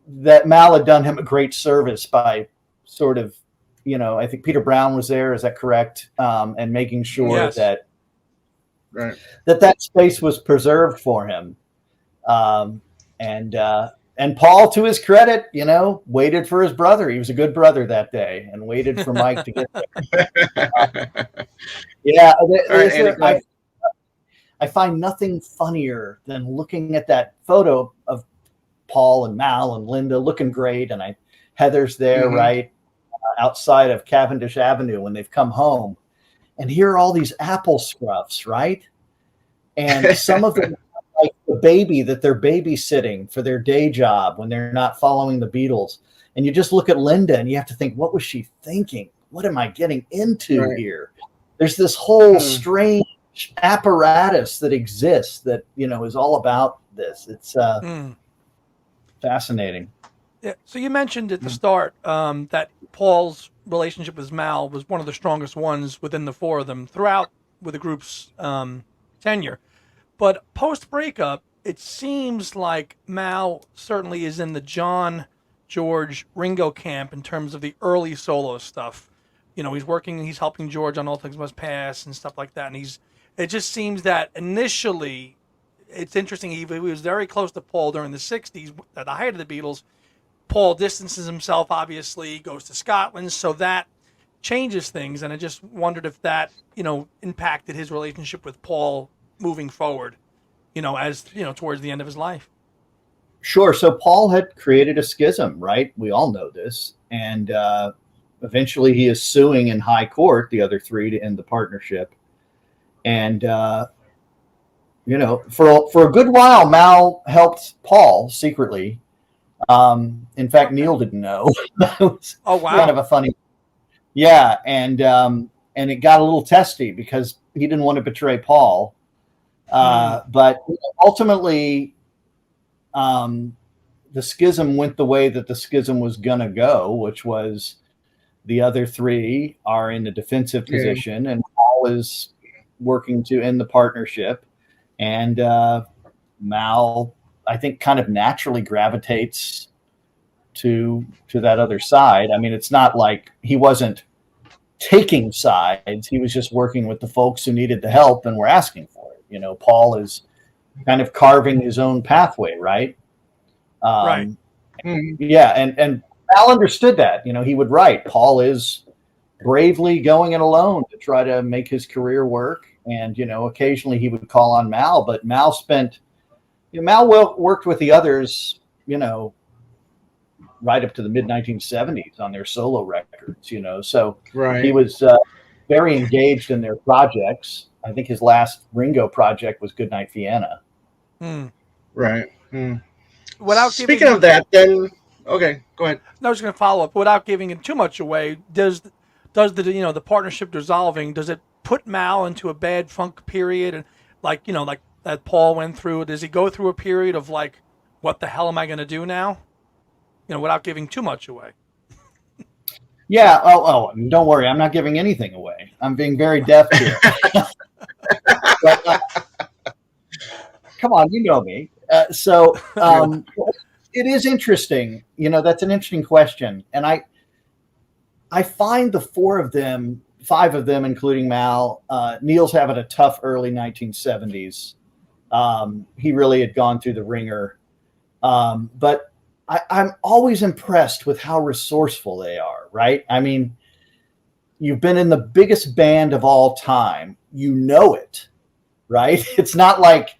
that Mal had done him a great service by sort of, I think Peter Brown was there. Is that correct? And making sure that space was preserved for him. And Paul, to his credit, waited for his brother. He was a good brother that day and waited for Mike to get there. I find nothing funnier than looking at that photo of Paul and Mal and Linda looking great. And Heather's there, right outside of Cavendish Avenue when they've come home. And here are all these apple scruffs, right? And some of them like the baby that they're babysitting for their day job when they're not following the Beatles. And you just look at Linda and you have to think, what was she thinking? What am I getting into here? There's this whole strange apparatus that exists that, is all about this. It's fascinating. Yeah. So you mentioned at the start that Paul's relationship with Mal was one of the strongest ones within the four of them throughout with the group's tenure. But post breakup, it seems like Mal certainly is in the John, George, Ringo camp in terms of the early solo stuff. He's helping George on All Things Must Pass and stuff like that. And it just seems that initially, it's interesting, he was very close to Paul during the 60s, at the height of the Beatles. Paul distances himself, obviously, goes to Scotland, so that changes things. And I just wondered if that, impacted his relationship with Paul moving forward, as, towards the end of his life. Sure. So Paul had created a schism, right? We all know this. And eventually he is suing in high court the other three to end the partnership. And, for a good while, Mal helped Paul secretly. In fact, Neil didn't know. That was kind of a funny. Yeah. And it got a little testy because he didn't want to betray Paul. But ultimately, the schism went the way that the schism was going to go, which was the other three are in a defensive position and Paul is working to end the partnership. And Mal, I think, kind of naturally gravitates to that other side. I mean, it's not like he wasn't taking sides. He was just working with the folks who needed the help and were asking for it. Paul is kind of carving his own pathway, right? Right. Yeah, and Al understood that. He would write, Paul is bravely going it alone to try to make his career work. And, occasionally he would call on Mal, but Mal worked with the others, right up to the mid-1970s on their solo records, So he was very engaged in their projects. I think his last Ringo project was Goodnight Vienna. Right. Speaking of that, then okay, go ahead. No, I was going to follow up. Without giving it too much away, does the partnership dissolving? Does it put Mal into a bad funk period, and like that Paul went through? Does he go through a period of like, what the hell am I going to do now? Without giving too much away. Yeah. Oh, don't worry. I'm not giving anything away. I'm being very deft here. But, come on, you know me. It is interesting. That's an interesting question. And I find the four of them 5 of them, including Mal. Neil's having a tough early 1970s. He really had gone through the ringer. But I'm always impressed with how resourceful they are, right? I mean, you've been in the biggest band of all time. You know it, right? It's not like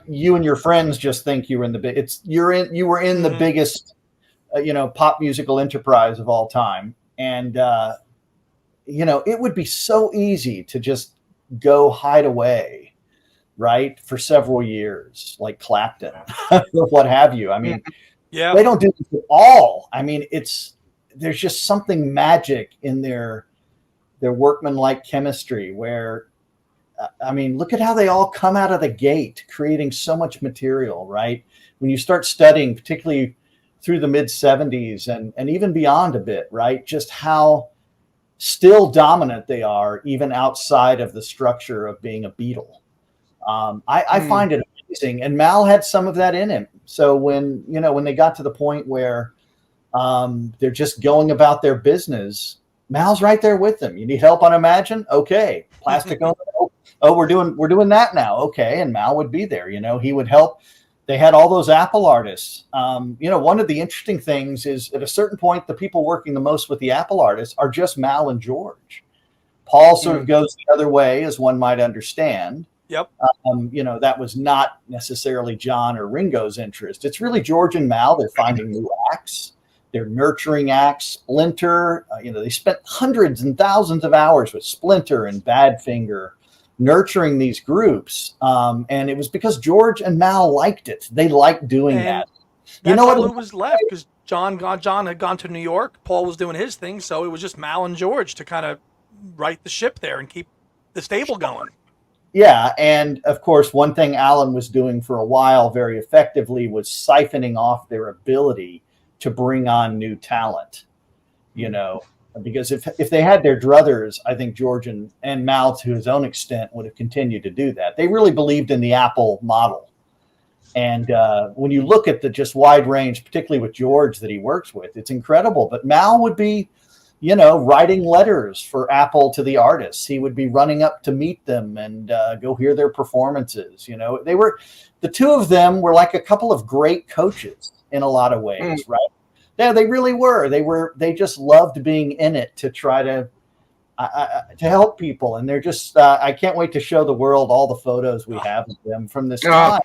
you and your friends just think you were in the you were in the biggest, pop musical enterprise of all time. And, it would be so easy to just go hide away, right, for several years, like Clapton, or what have you. I mean, they don't do this at all. I mean, there's just something magic in their workmanlike chemistry where, I mean, look at how they all come out of the gate creating so much material, right? When you start studying, particularly through the mid 70s and even beyond a bit, right? Just how still dominant they are, even outside of the structure of being a Beatle. I find it amazing. And Mal had some of that in him. So when they got to the point where they're just going about their business, Mal's right there with them. You need help on Imagine? Okay. Plastic Ono? Oh, we're doing that now. Okay. And Mal would be there. He would help. They had all those Apple artists. One of the interesting things is at a certain point, the people working the most with the Apple artists are just Mal and George. Paul sort of goes the other way, as one might understand. Yep. That was not necessarily John or Ringo's interest. It's really George and Mal. They're finding new acts. They're nurturing acts. Splinter, they spent hundreds and thousands of hours with Splinter and Badfinger, nurturing these groups. And it was because George and Mal liked it. They liked doing that. That's all who was left, because John had gone to New York. Paul was doing his thing. So it was just Mal and George to kind of right the ship there and keep the stable going. Yeah. And of course, one thing Alan was doing for a while very effectively was siphoning off their ability to bring on new talent, because if they had their druthers, I think George and Mal, to his own extent, would have continued to do that. They really believed in the Apple model. And when you look at the just wide range, particularly with George that he works with, it's incredible. But Mal would be, writing letters for Apple to the artists. He would be running up to meet them and go hear their performances. The two of them were like a couple of great coaches in a lot of ways, right? Yeah, they really were. They just loved being in it to try to help people. And they're just, I can't wait to show the world all the photos we have of them from this time.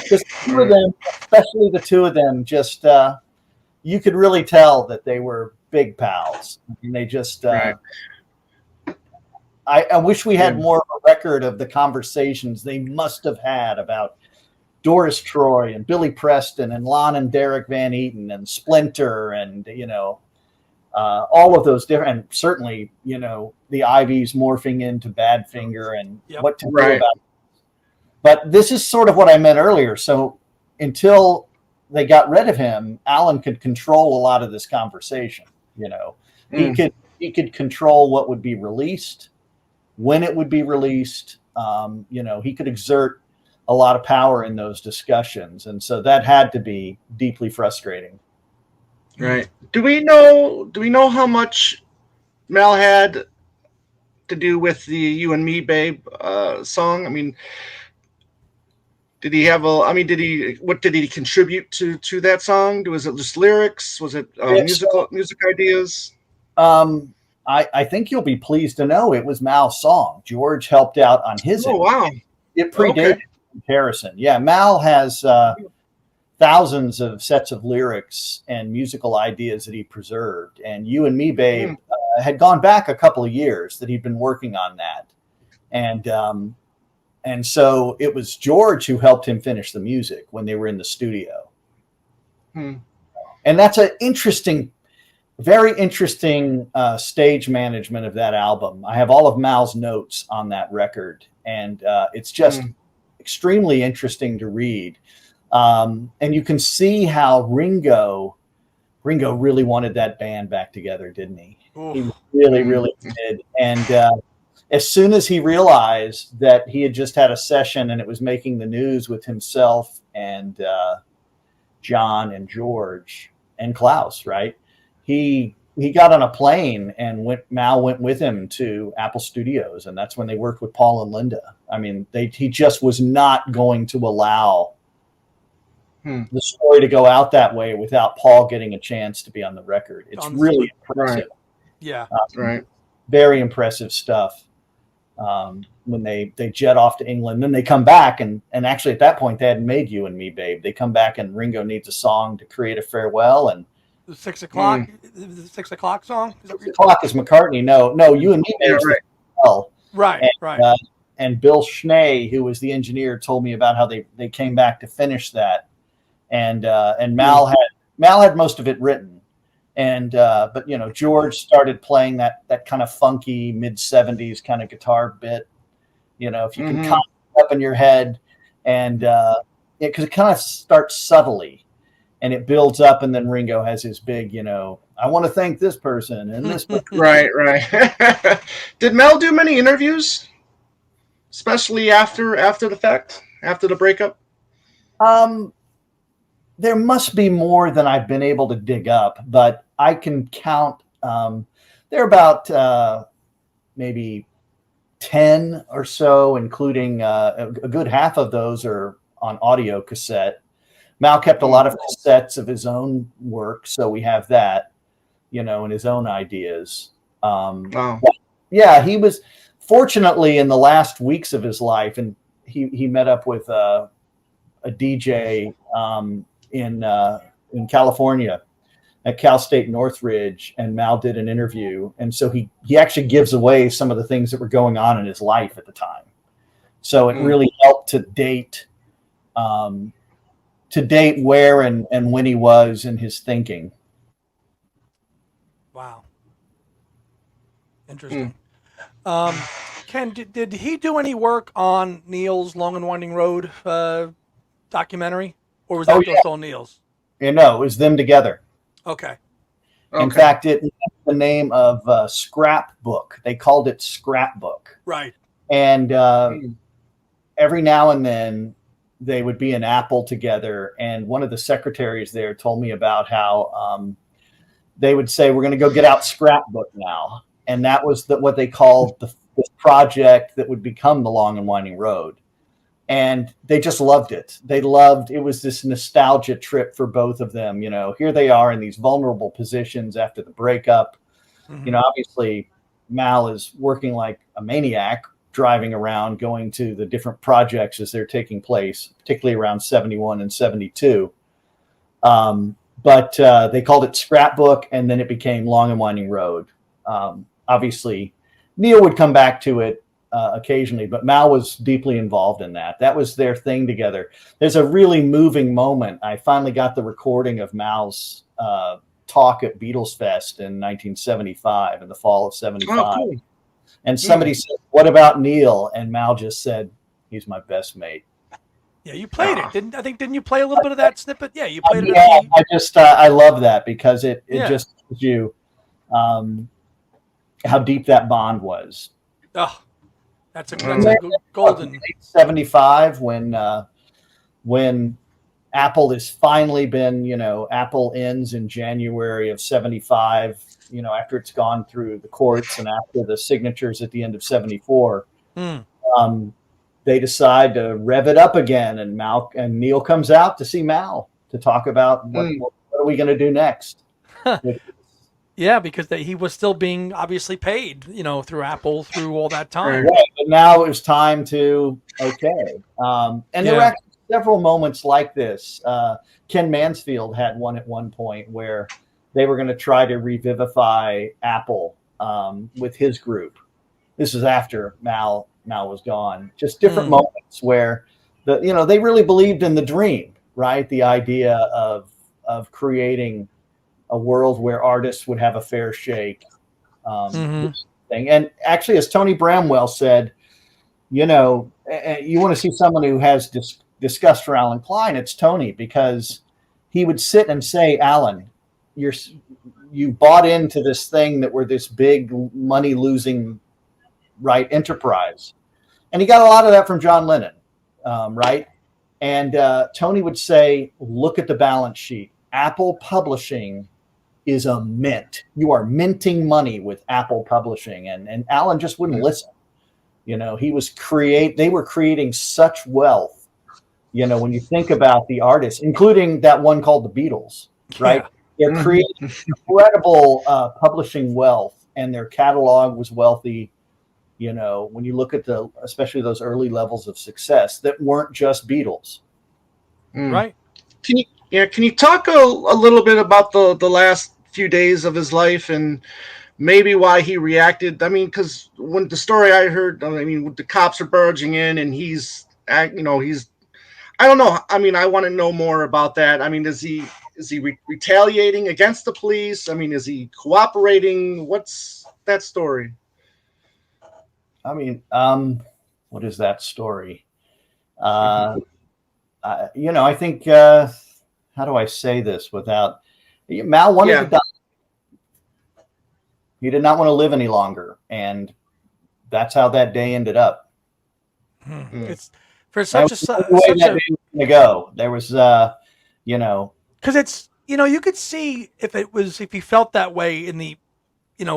Just two of them, especially the two of them, just, you could really tell that they were big pals. And they just, I wish we had more of a record of the conversations they must have had about Doris Troy and Billy Preston and Lon and Derek Van Eaton and Splinter and, all of those different, and certainly, the Ivies morphing into Badfinger and what to do about it. But this is sort of what I meant earlier. So until they got rid of him, Alan could control a lot of this conversation. He could control what would be released, when it would be released. He could exert a lot of power in those discussions. And so that had to be deeply frustrating. Right. Do we know how much Mal had to do with the You and Me Babe song? I mean, what did he contribute to that song? Was it just lyrics? Was it music ideas? I think you'll be pleased to know it was Mal's song. George helped out on his. Oh, wow. It predated comparison. Yeah, Mal has thousands of sets of lyrics and musical ideas that he preserved. And You and Me Babe had gone back a couple of years that he'd been working on that. And so it was George who helped him finish the music when they were in the studio. And that's an very interesting stage management of that album. I have all of Mal's notes on that record, and it's just extremely interesting to read. And you can see how Ringo really wanted that band back together, didn't he? He really, really did. And as soon as he realized that he had just had a session and it was making the news with himself and John and George and Klaus, right? He he got on a plane and Mal went with him to Apple Studios, and that's when they worked with Paul and Linda. I mean, he just was not going to allow the story to go out that way without Paul getting a chance to be on the record. It's really impressive. Right. Yeah. Right. Very impressive stuff. When they jet off to England, then they come back and actually at that point they hadn't made You and Me, Babe. They come back and Ringo needs a song to create a farewell, and the 6 o'clock, the 6 o'clock song. 6 o'clock is McCartney. No, You and Me, Babe. Yeah, right. Well, Right. and, Right. And Bill Schnee, who was the engineer, told me about how they came back to finish that, and Mal had most of it written, and but George started playing that kind of funky mid-70s kind of guitar bit, if you can kind of up in your head, and because it kind of starts subtly and it builds up, and then Ringo has his big, I want to thank this person and this person. Right. Did Mel do many interviews, especially after the fact, after the breakup? There must be more than I've been able to dig up, but I can count. There are about maybe 10 or so, including a good half of those are on audio cassette. Mal kept a lot of cassettes of his own work, so we have that, and his own ideas. Wow. Yeah, he was fortunately in the last weeks of his life, and he met up with a DJ in California at Cal State Northridge, and Mal did an interview, and so he actually gives away some of the things that were going on in his life at the time. So it really helped to date where and when he was in his thinking. Wow. Interesting. Ken, did he do any work on Neil's Long and Winding Road documentary, or was that just all Neil's? It was them together. Okay. In fact, it was the name of Scrapbook. They called it Scrapbook. Right. And every now and then they would be in Apple together. And one of the secretaries there told me about how they would say, we're going to go get out Scrapbook now. And that was what they called this project that would become the Long and Winding Road. And they just loved it. It was this nostalgia trip for both of them. Here they are in these vulnerable positions after the breakup. Obviously Mal is working like a maniac, driving around, going to the different projects as they're taking place, particularly around 71 and 72. But they called it Scrapbook, and then it became Long and Winding Road. Obviously Neil would come back to it occasionally, but Mal was deeply involved in that. That was their thing together. There's a really moving moment. I finally got the recording of Mal's talk at Beatles Fest in 1975, in the fall of 75. Oh, cool. And somebody said, what about Neil? And Mal just said, he's my best mate. Yeah, you played it. Didn't you play a little bit of that snippet? Yeah, you played it. Yeah, I love that because it just shows you how deep that bond was. Oh, that's a golden. 75 when Apple has finally been, Apple ends in January of 75, after it's gone through the courts and after the signatures at the end of 74, they decide to rev it up again. And Neil comes out to see Mal to talk about what are we going to do next. Yeah, because he was still being obviously paid, through Apple through all that time. Right, but now it was time to there were actually several moments like this. Ken Mansfield had one at one point where they were going to try to revivify Apple with his group. This is after Mal was gone. Just different moments where they really believed in the dream, right? The idea of creating a world where artists would have a fair shake. Thing. And actually, as Tony Bramwell said, you want to see someone who has disgust for Alan Klein, it's Tony, because he would sit and say, Alan, you bought into this thing that we're this big money losing enterprise. And he got a lot of that from John Lennon, right? And Tony would say, look at the balance sheet. Apple Publishing is a mint. You are minting money with Apple Publishing, and Alan just wouldn't listen. You know, they were creating such wealth. You know, when you think about the artists, including that one called the Beatles, right? Yeah. They're creating incredible publishing wealth, and their catalog was wealthy. You know, when you look at especially those early levels of success that weren't just Beatles. Right. Can you talk a little bit about the last few days of his life and maybe why he reacted? I mean, because when the story I heard, I mean, the cops are barging in and he's, I don't know. I mean, I want to know more about that. I mean, is he retaliating against the police? I mean, is he cooperating? What's that story? I mean, what is that story? I think, how do I say this without Mal wanted to die. He did not want to live any longer. And that's how that day ended up. It's for such the way that day was going to go. There was, because it's, you could see if he felt that way in the,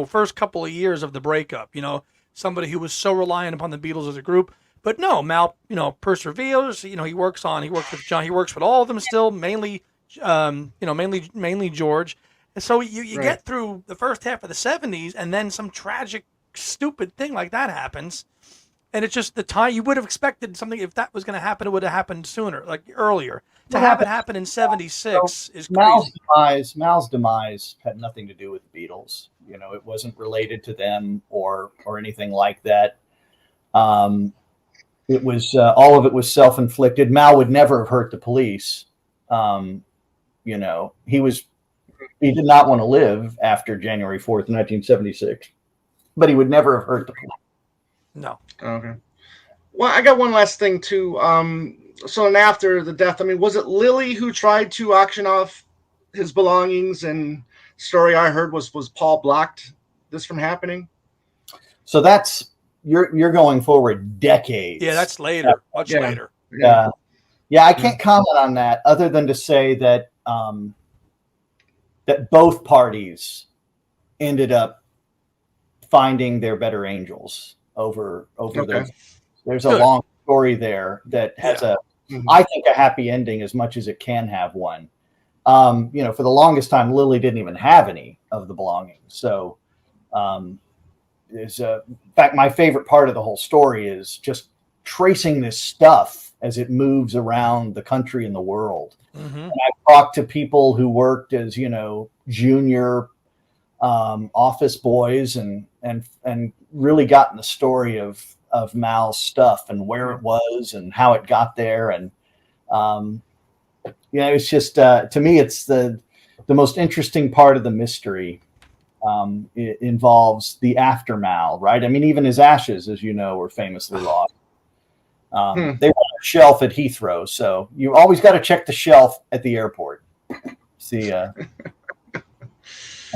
first couple of years of the breakup, somebody who was so reliant upon the Beatles as a group. But no, Mal, perseveres. He works with John. He works with all of them still, mainly George. And so you get through the first half of the 70s, and then some tragic, stupid thing like that happens. And it's just the time you would have expected something. If that was going to happen, it would have happened sooner, like earlier. To have it happen in 76 is crazy. Mal's demise had nothing to do with the Beatles. It wasn't related to them or anything like that. It was all of it was self-inflicted. Mal would never have hurt the police. He did not want to live after January 4th, 1976, but he would never have hurt the police. No. Okay. Well, I got one last thing too. So then after the death, I mean, was it Lily who tried to auction off his belongings? And story I heard was Paul blocked this from happening. So that's you're going forward decades. Yeah, that's later, much later. Yeah, I can't comment on that other than to say that that both parties ended up finding their better angels over those. There's a long story there that has I think a happy ending as much as it can have one. For the longest time, Lily didn't even have any of the belongings. So in fact, my favorite part of the whole story is just tracing this stuff as it moves around the country and the world. Mm-hmm. And I talked to people who worked as, junior office boys and really gotten the story of Mal's stuff and where it was and how it got there. And, it's just, to me, it's the most interesting part of the mystery. It involves the after Mal, right? I mean, even his ashes, as you know, were famously lost. They were on a shelf at Heathrow, so you always got to check the shelf at the airport. See, I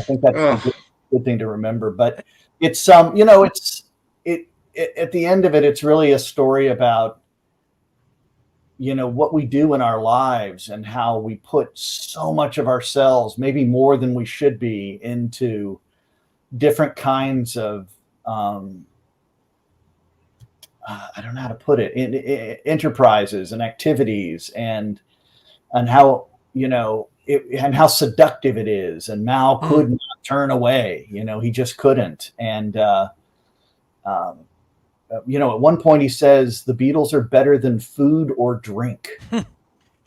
think that's a good thing to remember. But it's at the end of it, it's really a story about what we do in our lives and how we put so much of ourselves, maybe more than we should be, into different kinds of I don't know how to put it, in enterprises and activities, and how and how seductive it is. And Mal could not turn away. He just couldn't. And at one point he says the Beatles are better than food or drink.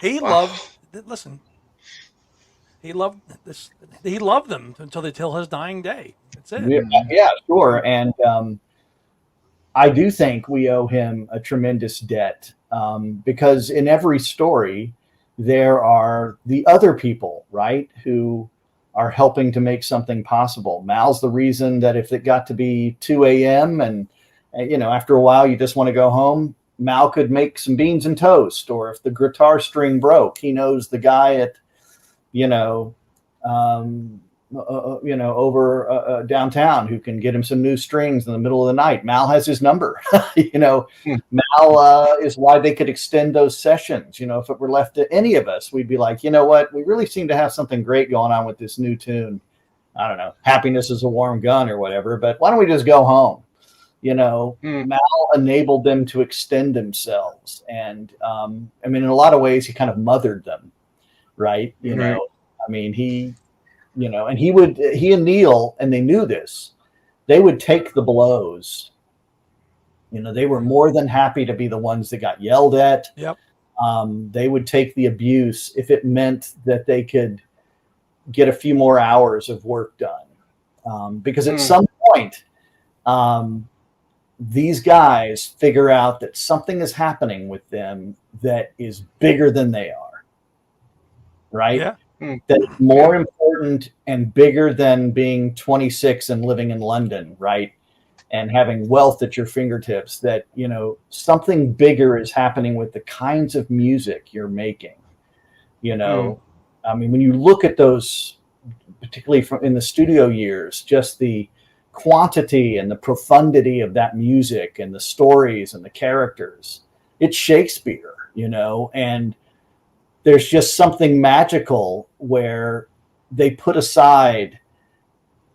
He loved this. He loved them until his dying day. That's it. Yeah, sure. And I do think we owe him a tremendous debt, because in every story there are the other people, right, who are helping to make something possible. Mal's the reason that if it got to be 2 a.m. and after a while you just want to go home, Mal could make some beans and toast. Or if the guitar string broke, he knows the guy at over downtown who can get him some new strings in the middle of the night. Mal has his number. Mal is why they could extend those sessions. If it were left to any of us, we'd be like, you know what, we really seem to have something great going on with this new tune. I don't know, happiness is a warm gun or whatever, but why don't we just go home? Mal enabled them to extend themselves. And I mean, in a lot of ways, he kind of mothered them, right? I mean, he and Neil, and they knew this, they would take the blows. They were more than happy to be the ones that got yelled at. Yep. They would take the abuse if it meant that they could get a few more hours of work done. Because at some point, these guys figure out that something is happening with them that is bigger than they are. Right? Yeah. That's more important and bigger than being 26 and living in London, right? And having wealth at your fingertips, that, something bigger is happening with the kinds of music you're making. I mean, when you look at those, particularly in the studio years, just the quantity and the profundity of that music and the stories and the characters, it's Shakespeare, and there's just something magical where they put aside,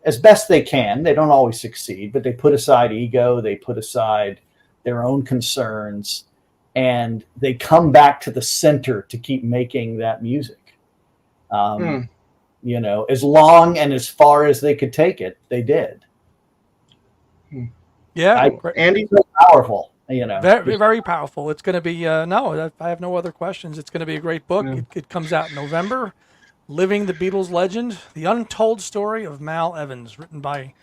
as best they can, they don't always succeed, but they put aside ego, they put aside their own concerns, and they come back to the center to keep making that music. As long and as far as they could take it, they did. Yeah. Andy? So powerful. Very, very powerful. It's going to be, I have no other questions. It's going to be a great book. Yeah. It comes out in November. Living the Beatles Legend, the Untold Story of Mal Evans, written by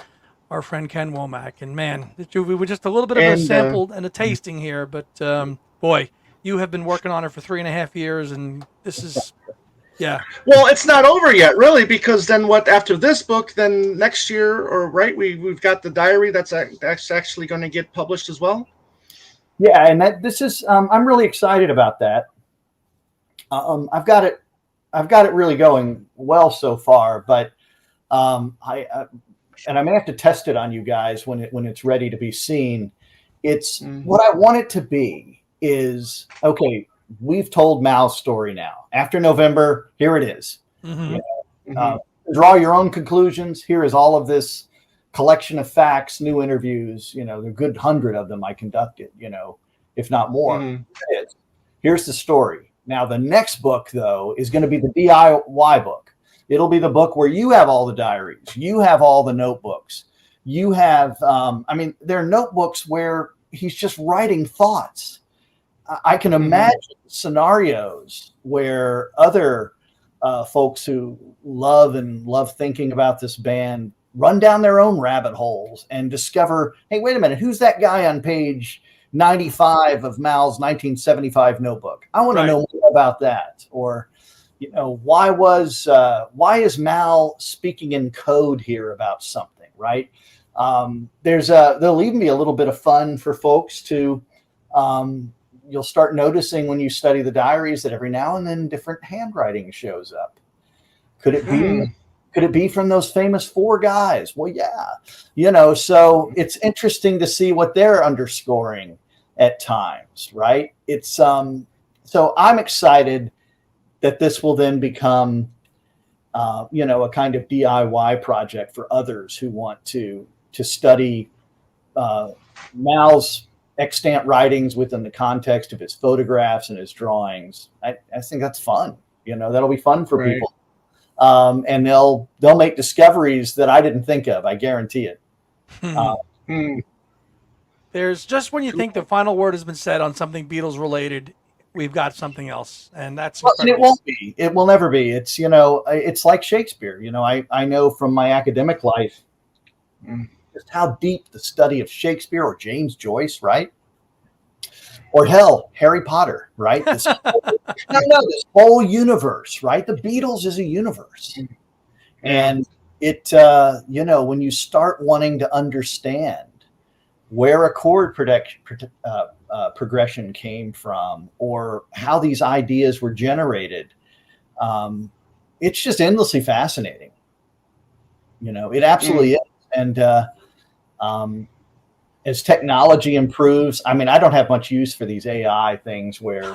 our friend Ken Womack. And man, we were just a little bit of a sample and a tasting here, but boy, you have been working on it for 3.5 years, and this is, yeah. Well, it's not over yet, really, because then after this book, then next year, or right, we've got the diary that's actually going to get published as well. Yeah, and this is I'm really excited about that. I've got it really going well so far, but I may have to test it on you guys when it's ready to be seen. It's what I want it to be is, okay, we've told Mal's story now. After November, here it is. Draw your own conclusions. Here is all of this collection of facts, new interviews, the good 100 of them I conducted, if not more. Here's the story. Now, the next book, though, is going to be the DIY book. It'll be the book where you have all the diaries. You have all the notebooks. You have, there are notebooks where he's just writing thoughts. I can imagine scenarios where other folks who love thinking about this band run down their own rabbit holes and discover, hey, wait a minute, who's that guy on page 95 of Mal's 1975 notebook? I want to know more about that. Or, why is Mal speaking in code here about something, right? There'll even be a little bit of fun for folks to, you'll start noticing when you study the diaries that every now and then different handwriting shows up. Could it be from those famous 4 guys? Well, yeah, so it's interesting to see what they're underscoring at times, right? It's so I'm excited that this will then become, a kind of DIY project for others who want to study Mal's extant writings within the context of his photographs and his drawings. I think that's fun. That'll be fun for people. And they'll make discoveries that I didn't think of. I guarantee it. There's just when you think the final word has been said on something Beatles related, we've got something else, and that's and it won't be. It will never be. It's it's like Shakespeare. I know from my academic life just how deep the study of Shakespeare or James Joyce, right? Or hell, Harry Potter, right? This whole universe, right? The Beatles is a universe. And it, when you start wanting to understand where a chord progression came from or how these ideas were generated, it's just endlessly fascinating. It absolutely is. And as technology improves, I don't have much use for these AI things where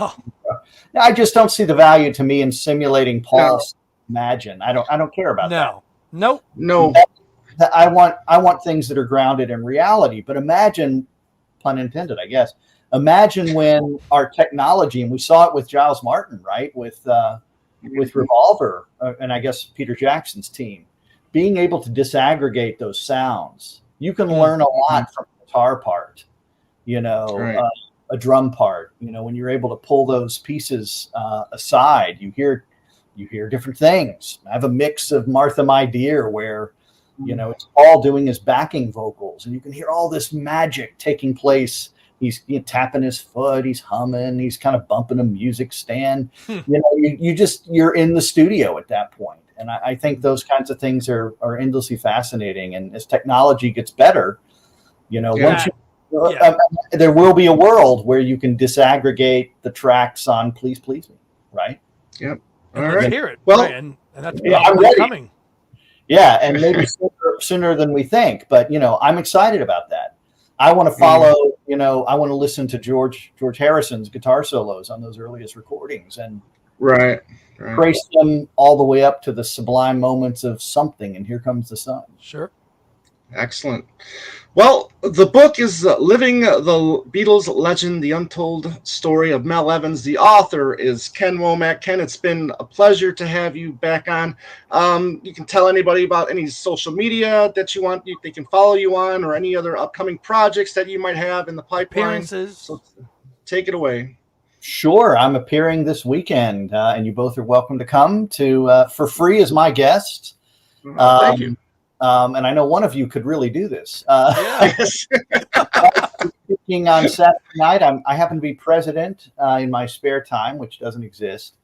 I just don't see the value to me in simulating pulse. Imagine. I don't care about that. Nope. No. I want things that are grounded in reality. But imagine, pun intended, I guess. Imagine when our technology, and we saw it with Giles Martin, right, with Revolver, and I guess Peter Jackson's team, being able to disaggregate those sounds. You can learn a lot from a guitar part, Right. A drum part. When you're able to pull those pieces aside, you hear different things. I have a mix of Martha My Dear where it's all doing his backing vocals, and you can hear all this magic taking place. He's tapping his foot, he's humming, he's kind of bumping a music stand. You're in the studio at that point. And I think those kinds of things are endlessly fascinating. And as technology gets better, once there will be a world where you can disaggregate the tracks on Please Please Me, right? Yep. And All let's right. hear it. Well, right. And that's I'm ready. coming. Yeah, and maybe sooner than we think. But I'm excited about that. I want to follow. I want to listen to George Harrison's guitar solos on those earliest recordings and right. trace them all the way up to the sublime moments of Something and Here Comes the Sun. Sure. Excellent. Well, the book is Living the Beatles Legend, the Untold Story of Mel Evans. The author is Ken Womack. Ken, it's been a pleasure to have you back on. You can tell anybody about any social media that you want, they can follow you on, or any other upcoming projects that you might have in the pipeline. Appearances. So take it away. Sure. I'm appearing this weekend, and you both are welcome to come for free as my guest. Thank you. And I know one of you could really do this. Yes. Speaking on Saturday night, I happen to be president in my spare time, which doesn't exist,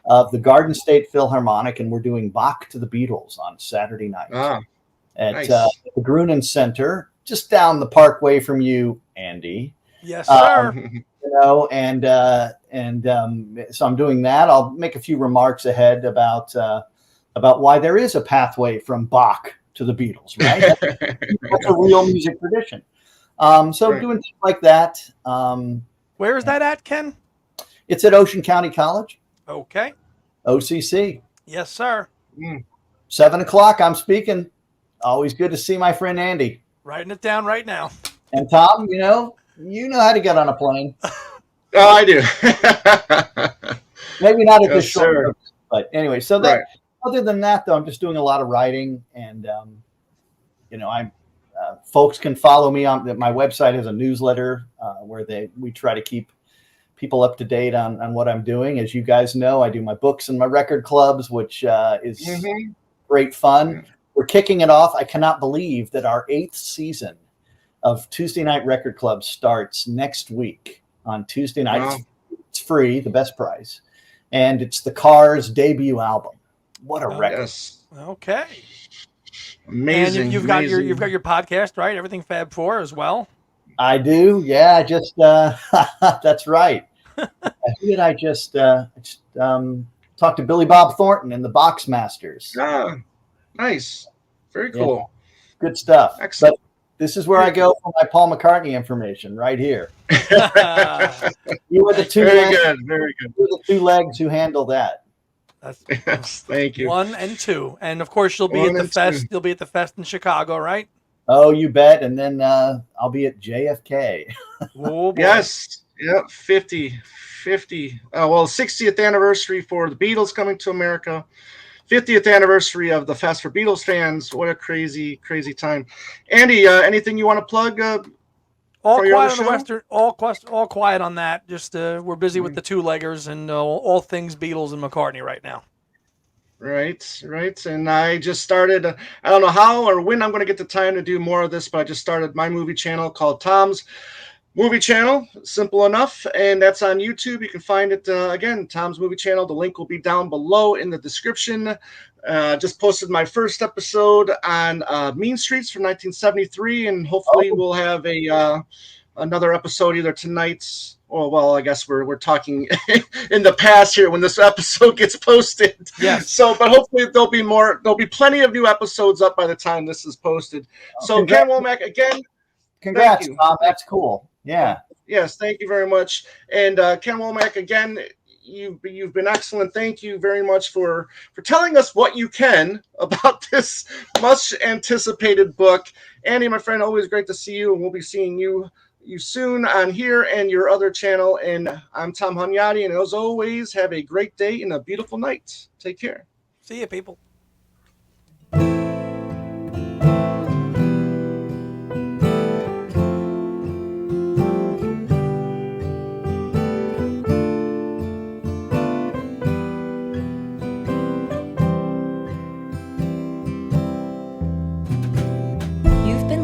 of the Garden State Philharmonic, and we're doing Bach to the Beatles on Saturday night at nice. The Grunin Center, just down the parkway from you, Andy. Yes, sir. So I'm doing that. I'll make a few remarks ahead about why there is a pathway from Bach to the Beatles, right? That's a real music tradition. Doing things like that. Where is that at, Ken? It's at Ocean County College. Okay. OCC. Yes, sir. 7:00. I'm speaking. Always good to see my friend Andy. Writing it down right now. And Tom, you know how to get on a plane. Oh, I do. Maybe not at Yes, this short sir. notice, but anyway. So that. Other than that, though, I'm just doing a lot of writing, and folks can follow me on my website. Has a newsletter where we try to keep people up to date on what I'm doing. As you guys know, I do my books and my record clubs, which is great fun. We're kicking it off. I cannot believe that our 8th season of Tuesday Night Record Club starts next week on Tuesday night. Wow. It's free, the best price, and it's the Cars' debut album. What a record! Yes. Okay. Amazing. And you've got your podcast, right? Everything Fab Four as well. I do. Yeah, I just that's right. Who did I just talk to Billy Bob Thornton and the Box Masters? Ah, nice. Very cool. Yeah. Good stuff. Excellent. But this is where I go for my Paul McCartney information, right here. You were the two. Very legs, good. Very good. You were the two legs who handle that. That's thank you. 1 and 2, and of course you'll be at the fest. You'll be at the fest in Chicago, right? Oh, you bet. And then I'll be at JFK. Oh, boy. Yes. Yep. 50. 60th anniversary for the Beatles coming to America. 50th anniversary of the Fest for Beatles fans. What a crazy, crazy time. Andy, anything you want to plug? All quiet on the Western. All quiet on that. Just we're busy with the two-leggers and all things Beatles and McCartney right now. Right. And I just started, I don't know how or when I'm going to get the time to do more of this, but I just started my movie channel called Tom's Movie Channel. Simple enough. And that's on YouTube. You can find it, again, Tom's Movie Channel. The link will be down below in the description. Just posted my first episode on Mean Streets from 1973, and hopefully we'll have another episode either tonight. Well, I guess we're talking in the past here when this episode gets posted. Yes. So, but hopefully there'll be more. There'll be plenty of new episodes up by the time this is posted. So, Ken Womack, again. Congrats, thank you. Tom. That's cool. Yeah. Yes, thank you very much. And Ken Womack, again, you've been excellent. Thank you very much for telling us what you can about this much anticipated book. Andy, my friend, always great to see you, and we'll be seeing you soon on here and your other channel. And I'm Tom Hunyadi, and as always, have a great day and a beautiful night. Take care. See you, people.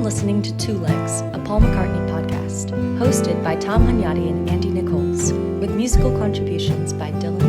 Listening to Two Legs, a Paul McCartney podcast, hosted by Tom Hunyadi and Andy Nichols, with musical contributions by Dylan